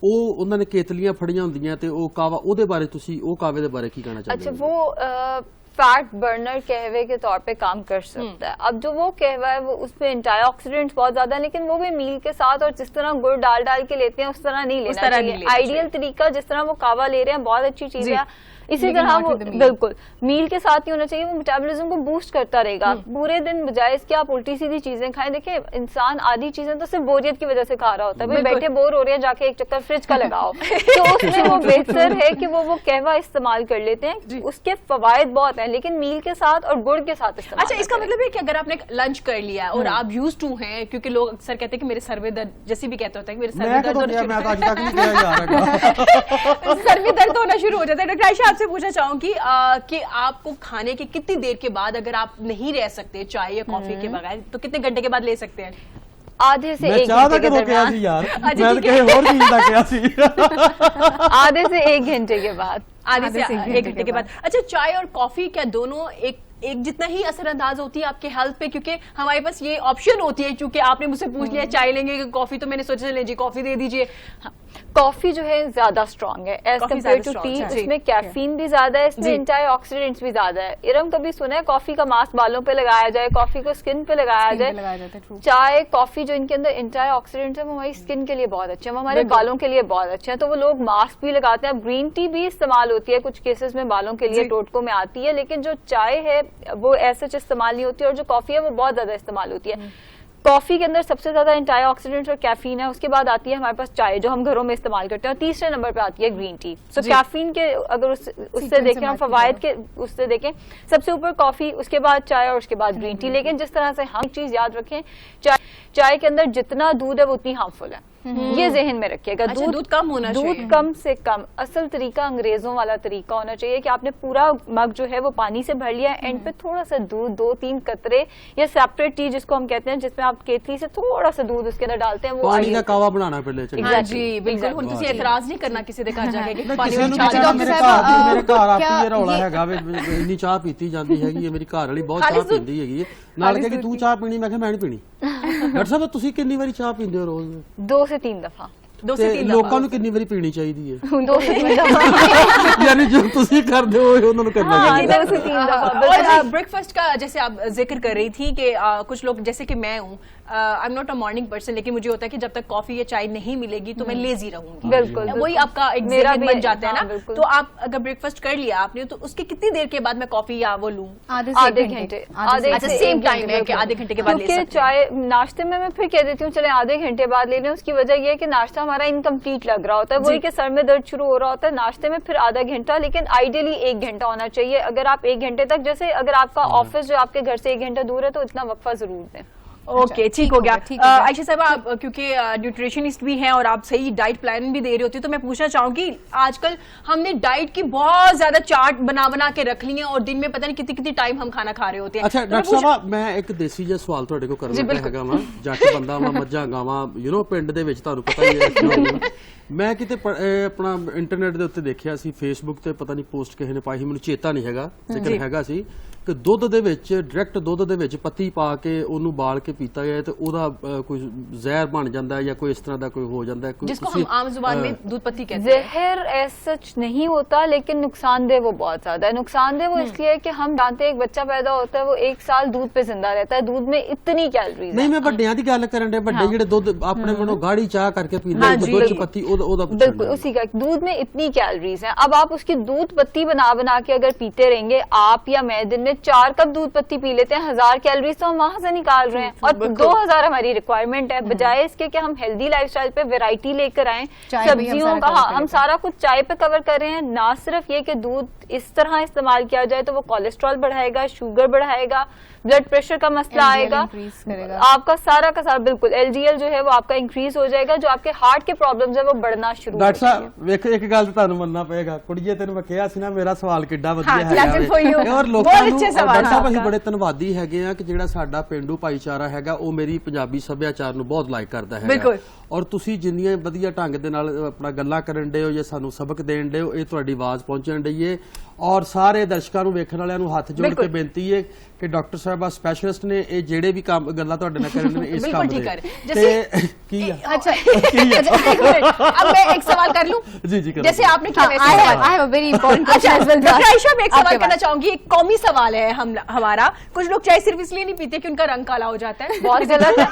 ਉਹ ਉਹਨਾਂ ਨੇ ਕੇਤਲੀਆਂ ਫੜੀਆਂ ਹੁੰਦੀਆਂ ਤੇ ਉਹ ਕਾਵਾ, ਉਹਦੇ ਬਾਰੇ ਤੁਸੀਂ ਉਹ ਕਾਵੇ ਦੇ ਬਾਰੇ ਕੀ ਕਹਿਣਾ ਚਾਹੁੰਦੇ हो? वो फैट बर्नर कहवे के तौर पे काम कर सकता है। अब जो वो कहवा है वो उसमें एंटीऑक्सीडेंट्स बहुत ज्यादा है, लेकिन वो भी मील के साथ और जिस तरह गुड़ डाल के लेते हैं उस तरह नहीं लेना चाहिए। आइडियल तरीका जिस तरह वो कावा ले रहे हैं बहुत अच्छी चीज है, इसी तरह वो बिल्कुल मील के साथ ही होना चाहिए, वो मेटाबॉलिज्म को बूस्ट करता रहेगा पूरे दिन, बजाय इसके आप उल्टी सीधी चीजें खाएं। देखिए इंसान आधी चीजें तो सिर्फ बोरियत की वजह से खा रहा होता है, भाई बैठे बोर हो रहे हैं, जाके एक चक्कर फ्रिज का लगाओ तो उसमें वो बेहतर है कि वो कहवा इस्तेमाल कर लेते हैं, उसके फवायद बहुत हैं, लेकिन मील के साथ और गुड़ के साथ इस्तेमाल। अच्छा, इसका मतलब है कि अगर आपने लंच कर लिया और आप यूज टू हैं, क्योंकि लोग अक्सर कहते हैं कि मेरे सर में दर्द, जैसे भी कहते होता है कि मेरे सर में दर्द होना शुरू हो जाता है। डॉक्टर आयशा, आपसे पूछना चाहूंगी कि आपको खाने के कितनी देर के बाद, अगर आप नहीं रह सकते चाय या कॉफी के बगैर, तो कितने घंटे के बाद ले सकते हैं? आधे से 1 घंटे के दरमियान, आधे से 1 घंटे के बाद, आधे से 1 घंटे के बाद। अच्छा, चाय और कॉफी क्या दोनों एक जितना ही असरअंदाज होती है आपके हेल्थ पे? क्योंकि हमारे पास ये ऑप्शन होती है, क्योंकि आपने मुझसे पूछ लिया चाय लेंगे कि कॉफी, तो मैंने सोचा ले जी कॉफी दे दीजिए। कॉफी जो है ज्यादा स्ट्रॉन्ग है एज कम्पेयर टू टी, इसमें कैफीन भी ज्यादा है, इसमें एंटीऑक्सीडेंट्स भी ज्यादा है। इरम कभी सुना है कॉफी का मास्क बालों पे लगाया जाए, कॉफी को स्किन पे लगाया जाए? चाय कॉफी जो इनके अंदर एंटीऑक्सीडेंट्स है वो हमारी स्किन के लिए बहुत अच्छे हैं, वो हमारे बालों के लिए बहुत अच्छे हैं, तो वो लोग मास्क भी लगाते हैं। ग्रीन टी भी इस्तेमाल होती है कुछ केसेस में बालों के लिए, टोटकों में आती है, लेकिन जो चाय है वो ऐसे इस्तेमाल नहीं होती, और जो कॉफी है वो बहुत ज्यादा इस्तेमाल होती है। कॉफी के अंदर सबसे ज्यादा एंटीऑक्सीडेंट्स और कैफीन है, उसके बाद आती है हमारे पास चाय जो हम घरों में इस्तेमाल करते हैं, और तीसरे नंबर पे आती है ग्रीन टी। सो कैफीन के अगर उससे देखें, हम फवायद के उससे देखें, सबसे ऊपर कॉफी, उसके बाद चाय और उसके बाद ग्रीन टी। लेकिन जिस तरह से हम एक चीज याद रखें, चाय के अंदर जितना दूध है वो उतनी हार्मफुल है, ये जहन में रखिएगा। अच्छा, दूध कम होना चाहिए, दूध कम से कम। असल तरीका अंग्रेजों वाला तरीका होना चाहिए कि आपने पूरा मग जो है वो पानी से भर लिया, एंड पे थोड़ा सा दूध, 2-3 कतरे, या सेपरेट टी जिसको हम कहते हैं, जिसमें आप केतली से थोड़ा सा दूध उसके अंदर डालते हैं, वो पानी का कावा बनाना पहले चाहिए। हाँ जी बिल्कुल, हुण तुसीं एतराज नहीं करना किसी दे घर जाके कि पानी ਮੇਰੇ ਘਰ ਆ ਕੇ ਰੌਲਾ ਹੈਗਾ ਵੇ, ਇੰਨੀ ਚਾਹ ਪੀਤੀ ਜਾਂਦੀ ਹੈਗੀ ਹੈ, ਮੇਰੀ ਘਰ ਵਾਲੀ ਬਹੁਤ ਚਾਹ ਪੀਂਦੀ ਹੈਗੀ ਹੈ, ਨਾਲ ਕਹੇ ਕਿ ਤੂੰ ਚਾਹ ਪੀਣੀ, ਮੈਂ ਕਿਹਾ ਮੈਂ ਨਹੀਂ ਪੀਣੀ। ਡਾਕਟਰ ਸਾਹਿਬ, ਤੁਸੀਂ ਕਿੰਨੀ ਵਾਰੀ ਚਾਹ ਪੀਂਦੇ ਹੋ ਰੋਜ਼? 2 से 3 दफा। ਲੋਕਾਂ ਨੂੰ ਕਿੰਨੀ ਵਾਰੀ ਪੀਣੀ ਚਾਹੀਦੀ ਹੈ? 2 से 3 दफा। ਯਾਨੀ ਜੋ ਤੁਸੀਂ ਕਰਦੇ ਹੋ ਉਹਨਾਂ ਨੂੰ ਕਰਨਾ ਚਾਹੀਦਾ। 2 से 3 दफा। और ब्रेकफास्ट का जैसे आप जिक्र कर रही थी कि कुछ लोग, जैसे कि मैं हूँ, I am not a morning person, लेकिन मुझे होता है कि जब तक कॉफी या चाय नहीं मिलेगी तो मैं लेजी रहूंगी। बिल्कुल, वही आपका एक ज़हन बन जाता है ना। तो आप अगर ब्रेकफास्ट कर लिया आपने, तो उसके कितनी देर के बाद मैं कॉफी या वो लूं? आधे घंटे। सेम टाइम है कि आधे घंटे के बाद ले सकते हैं? चाय नाश्ते में मैं फिर कह देती हूँ चले आधे घंटे बाद ले लें। उसकी वजह यह है कि नाश्ता हमारा इनकम्प्लीट लग रहा होता है, वही कि सर में दर्द शुरू हो रहा होता है, नाश्ते में फिर आधा घंटा, लेकिन आइडियली 1 घंटा होना चाहिए। अगर आप 1 घंटे तक, जैसे अगर आपका ऑफिस जो आपके घर से 1 घंटा दूर है, तो इतना वक्फा जरूर दें। ओके, ठीक हो गया। आयशा साहब, आप क्योंकि न्यूट्रिशनिस्ट भी हैं और आप सही डाइट प्लान भी दे रही होती है, तो मैं पूछना चाहूंगी, आजकल हमने डाइट की बहुत ज्यादा चार्ट बना के रख ली है, और दिन में पता नहीं कितनी टाइम हम खाना खा रहे होते हैं। अच्छा डॉक्टर साहब, मैं एक देसी ਜਿਹਾ ਸਵਾਲ ਤੁਹਾਡੇ ਕੋਲ ਕਰਨਾ ਹੈਗਾ ਵਾ, ਜੱਟ ਬੰਦਾ ਵਾ, ਮੱਝਾਂ ਗਾਵਾਂ, ਪਿੰਡ ਦੇ ਵਿੱਚ ਤੁਹਾਨੂੰ ਪਤਾ ਹੀ ਹੈ। ਮੈਂ ਕਿਤੇ ਆਪਣਾ ਇੰਟਰਨੈਟ ਦੇ ਉੱਤੇ ਦੇਖਿਆ ਸੀ, ਫੇਸਬੁੱਕ ਤੇ ਪਤਾ ਨਹੀਂ ਪੋਸਟ ਕਿਸੇ ਨੇ ਪਾਈ ਸੀ, ਮੈਨੂੰ ਚੇਤਾ ਨਹੀਂ ਹੈਗਾ, ਜ਼ਿਕਰ ਹੈਗਾ ਸੀ ਕਿ ਦੁੱਧ ਦੇ ਵਿੱਚ, ਡਾਇਰੈਕਟ ਦੁੱਧ ਦੇ ਵਿੱਚ ਪੱਤੀ ਪਾ ਕੇ ਉਹਨੂੰ ਬਾਲ ਕੇ ਪੀਤਾ ਜਾਏ ਤੇ ਉਹਦਾ ਕੋਈ ਜ਼ਹਿਰ ਬਣ ਜਾਂਦਾ ਹੈ ਜਾਂ ਕੋਈ ਇਸ ਤਰ੍ਹਾਂ ਦਾ ਕੋਈ ਹੋ ਜਾਂਦਾ ਹੈ, जिसको हम आम जुबान में दूध पत्ती कहते हैं। जहर ऐसा सच नहीं होता, लेकिन नुकसानदेह वो बहुत ज्यादा है। नुकसानदेह वो इसलिए है कि हम जानते हैं एक बच्चा पैदा होता है, वो 1 साल दूध पे जिंदा रहता है, दूध में इतनी कैलोरीज। नहीं, मैं ਵੱਡਿਆਂ ਦੀ ਗੱਲ ਕਰਨ ਦੇ, ਵੱਡੇ ਜਿਹੜੇ ਦੁੱਧ ਆਪਣੇ ਮਨੋਂ ਗਾੜੀ ਚਾਹ ਕਰਕੇ ਪੀਂਦੇ ਦੁੱਧ ਚ ਪੱਤੀ, بالکل उसी का दूध में इतनी कैलोरीज हैं. अब आप उसकी दूध पत्ती बना बना के अगर पीते रहेंगे, आप या मैं दिन में 4 कप दूध पत्ती पी लेते हैं, 1000 कैलोरीज तो हम वहां से निकाल रहे हैं और 2000 हमारी रिक्वायरमेंट है. बजाय इसके कि हम हेल्दी लाइफस्टाइल पे वैरायटी लेकर आए, सब्जियों का, हम सारा कुछ चाय पे कवर कर रहे हैं. ना सिर्फ ये कि दूध इस तरह इस्तेमाल किया जाए तो वो कोलेस्ट्रॉल बढ़ाएगा, शुगर बढ़ाएगा, ब्लड प्रेशर का मसला आएगा, आपका सारा का सारा बिल्कुल LDL जो है वो आपका इंक्रीज हो जाएगा, जो आपके हार्ट के प्रॉब्लम्स है वो बढ़ना शुरू. ਡਾਕਟਰ ਸਾਹਿਬ ਵੇਖੋ ਇੱਕ ਗੱਲ ਤੁਹਾਨੂੰ ਮੰਨਣਾ ਪਏਗਾ, ਕੁੜੀਏ ਤੈਨੂੰ ਮੈਂ ਕਿਹਾ ਸੀ ਨਾ ਮੇਰਾ ਸਵਾਲ ਕਿੱਡਾ ਵਧੀਆ ਹੈਗਾ ਔਰ ਲੋਕਾਂ ਨੂੰ ਡਾਕਟਰ ਸਾਹਿਬ ਅਸੀਂ ਬੜੇ ਧੰਨਵਾਦੀ ਹੈਗੇ ਆ ਕਿ ਜਿਹੜਾ ਸਾਡਾ ਪਿੰਡੂ ਭਾਈਚਾਰਾ ਹੈਗਾ ਉਹ ਮੇਰੀ ਪੰਜਾਬੀ ਸੱਭਿਆਚਾਰ ਨੂੰ ਬਹੁਤ ਲਾਈਕ ਕਰਦਾ ਹੈਗਾ ਔਰ ਤੁਸੀਂ ਜਿੰਨੀਆਂ ਵਧੀਆ ਢੰਗ ਦੇ ਨਾਲ ਆਪਣਾ ਗੱਲਾਂ ਕਰਨ ਡੇ ਹੋ ਜਾਂ ਸਾਨੂੰ ਸਬਕ ਦੇਣ ਡੇ ਹੋ, ਇਹ ਤੁਹਾਡੀ ਆਵਾਜ਼ ਪਹੁੰਚਣ ਡਈ ਏ ਔਰ ਸਾਰੇ ਦਰਸ਼ਕਾਂ ਨੂੰ ਵੇਖਣ ਵਾਲਿਆਂ ਨੂੰ ਹੱਥ ਜੋੜ ਕੇ ਬੇਨਤੀ ਹੈ ਕਿ ਡਾਕਟਰ ਸਾਹਿਬਾ ਸਪੈਸ਼ਲਿਸਟ ਨੇ ਇਹ ਜਿਹੜੇ ਵੀ ਕੰਮ ਗੱਲਾਂ ਤੁਹਾਡੇ ਨਾਲ ਕਰਨ ਨੇ ਇਸ ਕੰਮ ਦੇ ਤੇ ਕੀ ਆ अच्छा अब मैं एक सवाल कर लूं. जी जी जैसे आपने किया वैसे I have a very important question as well. Doctor Ayesha, मैं एक सवाल करना चाहूंगी. एक कौमी सवाल है हमारा. कुछ लोग चाय सिर्फ इसलिए नहीं पीते कि उनका रंग काला हो जाता है. बहुत गलत है.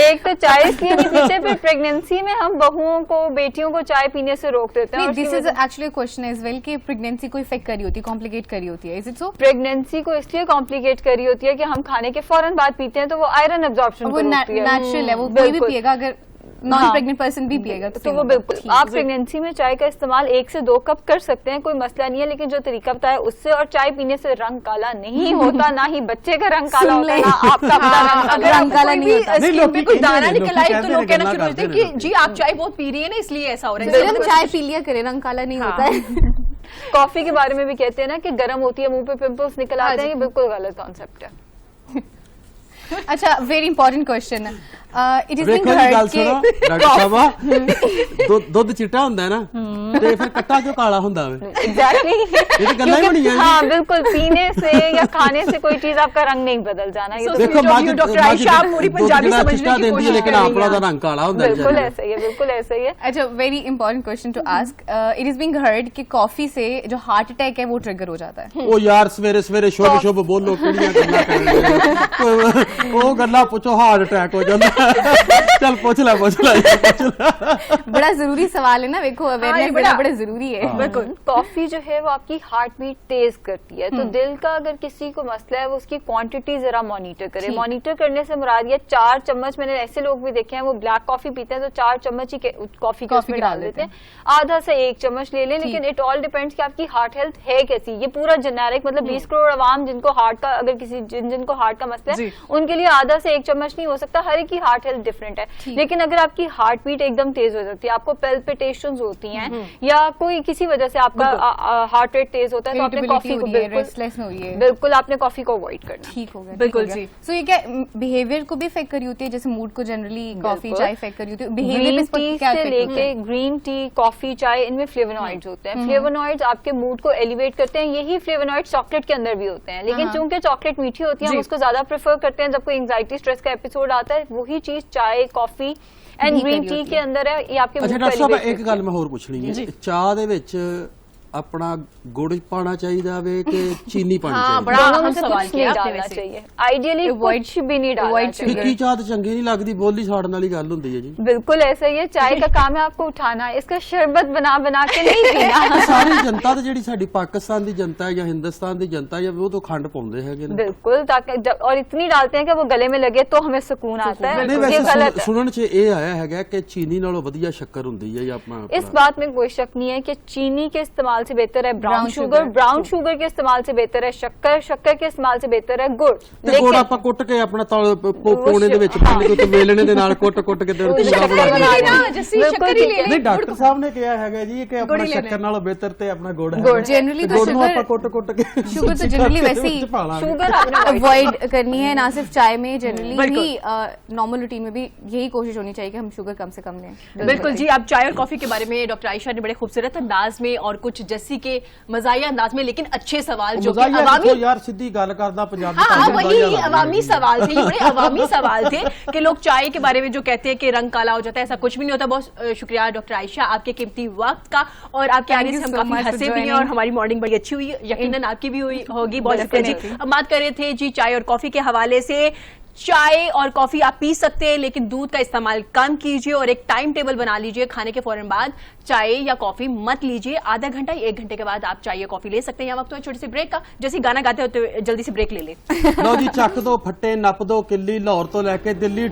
एक तो चाय इसलिए नहीं पीते, फिर प्रेगनेंसी में हम बहुओं को, बेटियों को चाय पीने से रोक देते हैं. This is actually question as well कि प्रेगनेंसी को इफेक्ट करी होती है, कॉम्प्लिकेट करी होती है. Is it so? प्रेगनेंसी को इसलिए कॉम्प्लिकेट करी होती है कि हम खाने के फौरन बाद पीते हैं तो वो आयरन एब्जॉर्प्शन वो नेचुरल है, वो कोई भी पिएगा, अगर नॉन प्रेग्नेंट पर्सन भी पिएगा तो वो बिल्कुल. आप प्रेगनेंसी में चाय का इस्तेमाल 1 से 2 कप कर सकते हैं, कोई मसला नहीं है, लेकिन जो तरीका बताया उससे और चाय पीने से रंग काला नहीं होता, ना ही बच्चे का रंग काला होता है, ना आपका रंग काला नहीं होता. स्किन पे कोई दाना निकल आए तो लोग कहना शुरू करते हैं कि जी आप चाय बहुत पी रही है ना इसलिए ऐसा हो रहा है. चाय पी लिया करे, रंग काला नहीं होता है. कॉफी के बारे में भी कहते हैं ना कि गर्म होती है, मुंह पे पिंपल्स निकल आते हैं, ये बिल्कुल गलत कॉन्सेप्ट है. अच्छा, very important question. It is being heard कि डॉक्टर साहब ਦੁੱਧ ਚਿੱਟਾ ਹੁੰਦਾ ਨਾ ਤੇ ਫਿਰ ਕੱਟਾ ਕਿਉਂ ਕਾਲਾ ਹੁੰਦਾ ਵੇ? एग्जैक्टली. ਇਹ ਤਾਂ ਗੱਲਾਂ ਹੀ ਬਣੀਆਂ. हाँ बिल्कुल, पीने से या खाने से कोई चीज आपका रंग नहीं बदल जाना. ये देखो डॉक्टर आयशा पूरी पंजाबी समझने की कोशिश लेकिन आपका ਦਾ रंग काला ਹੁੰਦਾ है. बिल्कुल ऐसा ही है, बिल्कुल ऐसा ही है. अच्छा, very important question to ask. It is being heard कि कॉफी से जो हार्ट अटैक है वो ट्रिगर हो जाता है. ਉਹ ਯਾਰ ਸਵੇਰੇ ਸਵੇਰੇ ਸ਼ੁਭ ਬੋਲੋ ਕਿਹੜੀਆਂ ਗੱਲਾਂ ਕਰ ਰਹੇ ਹੋ? ਉਹ ਗੱਲਾਂ ਪੁੱਛੋ ਹਾਰਟ ਅਟੈਕ ਹੋ ਜਾਂਦਾ. चल पूछ ला. बड़ा जरूरी सवाल है ना, देखो अवेयरनेस बड़ा जरूरी है. बिल्कुल. कॉफी जो है वो आपकी हार्ट बीट तेज करती है, तो दिल का अगर किसी को मसला है वो उसकी क्वांटिटी जरा मॉनिटर करे. मॉनिटर करने से मुराद ये 4 चम्मच, मैंने ऐसे लोग भी देखे हैं वो ब्लैक कॉफी पीते हैं तो 4 चम्मच ही कॉफी के उसमें डाल देते हैं, आधा से 1 चम्मच ले लें. लेकिन इट ऑल डिपेंड्स कि आपकी हार्ट हेल्थ है कैसी. ये पूरा जेनेरिक मतलब 20 करोड़ अवाम जिनको हार्ट का, अगर किसी जिनको हार्ट का मसला है उनके लिए आधा से 1 चम्मच नहीं हो सकता. हर एक की हार्ट हेल्थ डिफरेंट है. लेकिन अगर आपकी हार्ट बीट एकदम तेज हो जाती है, आपको पैल्पिटेशंस होती हैं या कोई किसी वजह से आपका हार्ट रेट तेज होता है, तो आपने कॉफी को बिल्कुल आपने कॉफी को अवॉइड करना. ठीक हो गया. बिल्कुल जी. सो ये क्या बिहेवियर को भी इफेक्ट करी होती है, जैसे मूड को जनरली कॉफी चाय इफेक्ट करी होती है? ग्रीन टी से लेके ग्रीन टी, कॉफी, चाय, इनमें फ्लेवोनॉइड्स होते हैं. फ्लेवोनॉइड्स आपके मूड को एलिवेट करते हैं. यही फ्लेवोनॉइड्स चॉकलेट के अंदर भी होते हैं, लेकिन चूंकि चॉकलेट मीठी होती है हम उसको ज्यादा प्रेफर करते हैं. जब कोई एंजाइटी स्ट्रेस का एपिसोड आता है, वही चीज चाय, कॉफी एंड ग्रीन टी के अंदर है. ये आपके ਅੱਛਾ ਡਾਕਟਰ ਸਾਹਿਬ ਇੱਕ ਗੱਲ ਮੈਂ ਹੋਰ ਪੁੱਛਣੀ ਹੈ, ਚਾਹ ਦੇ ਵਿੱਚ अपना गुड़ पाना चाहिए वे कि चीनी पानी चाहिए? बड़ा अहम सवाल किया आपने चाहिए. आइडियली कुछ भी नहीं डालना चाहिए. फिक्की चाह तो चंगी नहीं लगती, बोली साड़न वाली गल हुंदी है जी. बिल्कुल ऐसा ही है. चाय का काम है आपको उठाना, इसका शरबत बना बना के नहीं पीना. सारी जनता तो जेडी साडी पाकिस्तान दी जनता है या हिंदुस्तान दी जनता है वो तो खंड पाउंदे हैगे ने. बिल्कुल, ताकि और इतनी डालते हैं कि वो गले में लगे तो हमें सुकून आता है. ये गलत है. सुनन च ये आया है कि चीनी नालों वधिया शक्कर हुंदी है या अपना. इस बात में कोई शक नहीं है कि चीनी के इस्तेमाल से बेहतर है ब्राउन शुगर के इस्तेमाल से बेहतर है शक्कर के इस्तेमाल से बेहतर है गुड़. ਤੇ ਗੁੜ ਆਪਾਂ ਕੁੱਟ ਕੇ ਆਪਣਾ ਪੋਣੇ ਦੇ ਵਿੱਚ ਪਾ ਕੇ ਵੇਲਣੇ ਦੇ ਨਾਲ ਕੁੱਟ ਕੇ ਤੇ ਚੀਰਾ ਬਣਾ ਲੈਣਾ. ਨਹੀਂ ਡਾਕਟਰ ਸਾਹਿਬ ਨੇ ਕਿਹਾ ਹੈਗਾ ਜੀ ਕਿ ਆਪਣਾ ਸ਼ੱਕਰ ਨਾਲੋਂ ਬਿਹਤਰ ਤੇ ਆਪਣਾ ਗੁੜ ਹੈ. जनरली तो शुगर ਆਪਾਂ ਕੁੱਟ ਕੇ शुगर तो जनरली वैसे ही शुगर अवॉइड करनी है, ना सिर्फ चाय में, जनरली भी नॉर्मल रूटीन में भी यही कोशिश होनी चाहिए कि हम शुगर कम से कम लें. बिल्कुल जी. आप चाय और कॉफी के बारे में डॉक्टर आयशा ने बड़े खूबसूरत अंदाज में और कुछ जस्सी के मजाया अंदाज में लेकिन अच्छे सवाल जो कि अवामी यार सीधी गल करदा पंजाबी. हाँ वही अवामी सवाल थे, ये बड़े अवामी सवाल थे कि लोग चाय के बारे में जो कहते हैं कि रंग काला हो जाता है, ऐसा कुछ भी नहीं होता. बहुत शुक्रिया डॉक्टर आयशा आपके कीमती वक्त का, और आपके आने से हम काफी हंसे भी हैं और हमारी मॉर्निंग बड़ी अच्छी हुई, यकीनन आपकी भी हुई होगी. बहुत शुक्रिया जी. हम बात कर रहे थे जी चाय और कॉफी के हवाले से चाय और कॉफी आप पी सकते हैं, लेकिन दूध का इस्तेमाल कम कीजिए और एक टाइम टेबल बना लीजिए। खाने के फौरन बाद चाय या कॉफी मत लीजिए। आधा घंटा 1 घंटे के बाद आप चाय या कॉफी ले सकते हैं। यहाँ वक्त तो छोटी सी ब्रेक का, जैसे गाना गाते होते जल्दी से ब्रेक ले ले। ਲਓ ਜੀ ਚੱਕ ਦੋ ਫੱਟੇ ਨੱਪ ਦੋ ਕਿੱਲੀ ਲਾਹੌਰ ਤੋਂ ਲੈ ਕੇ ਦਿੱਲੀ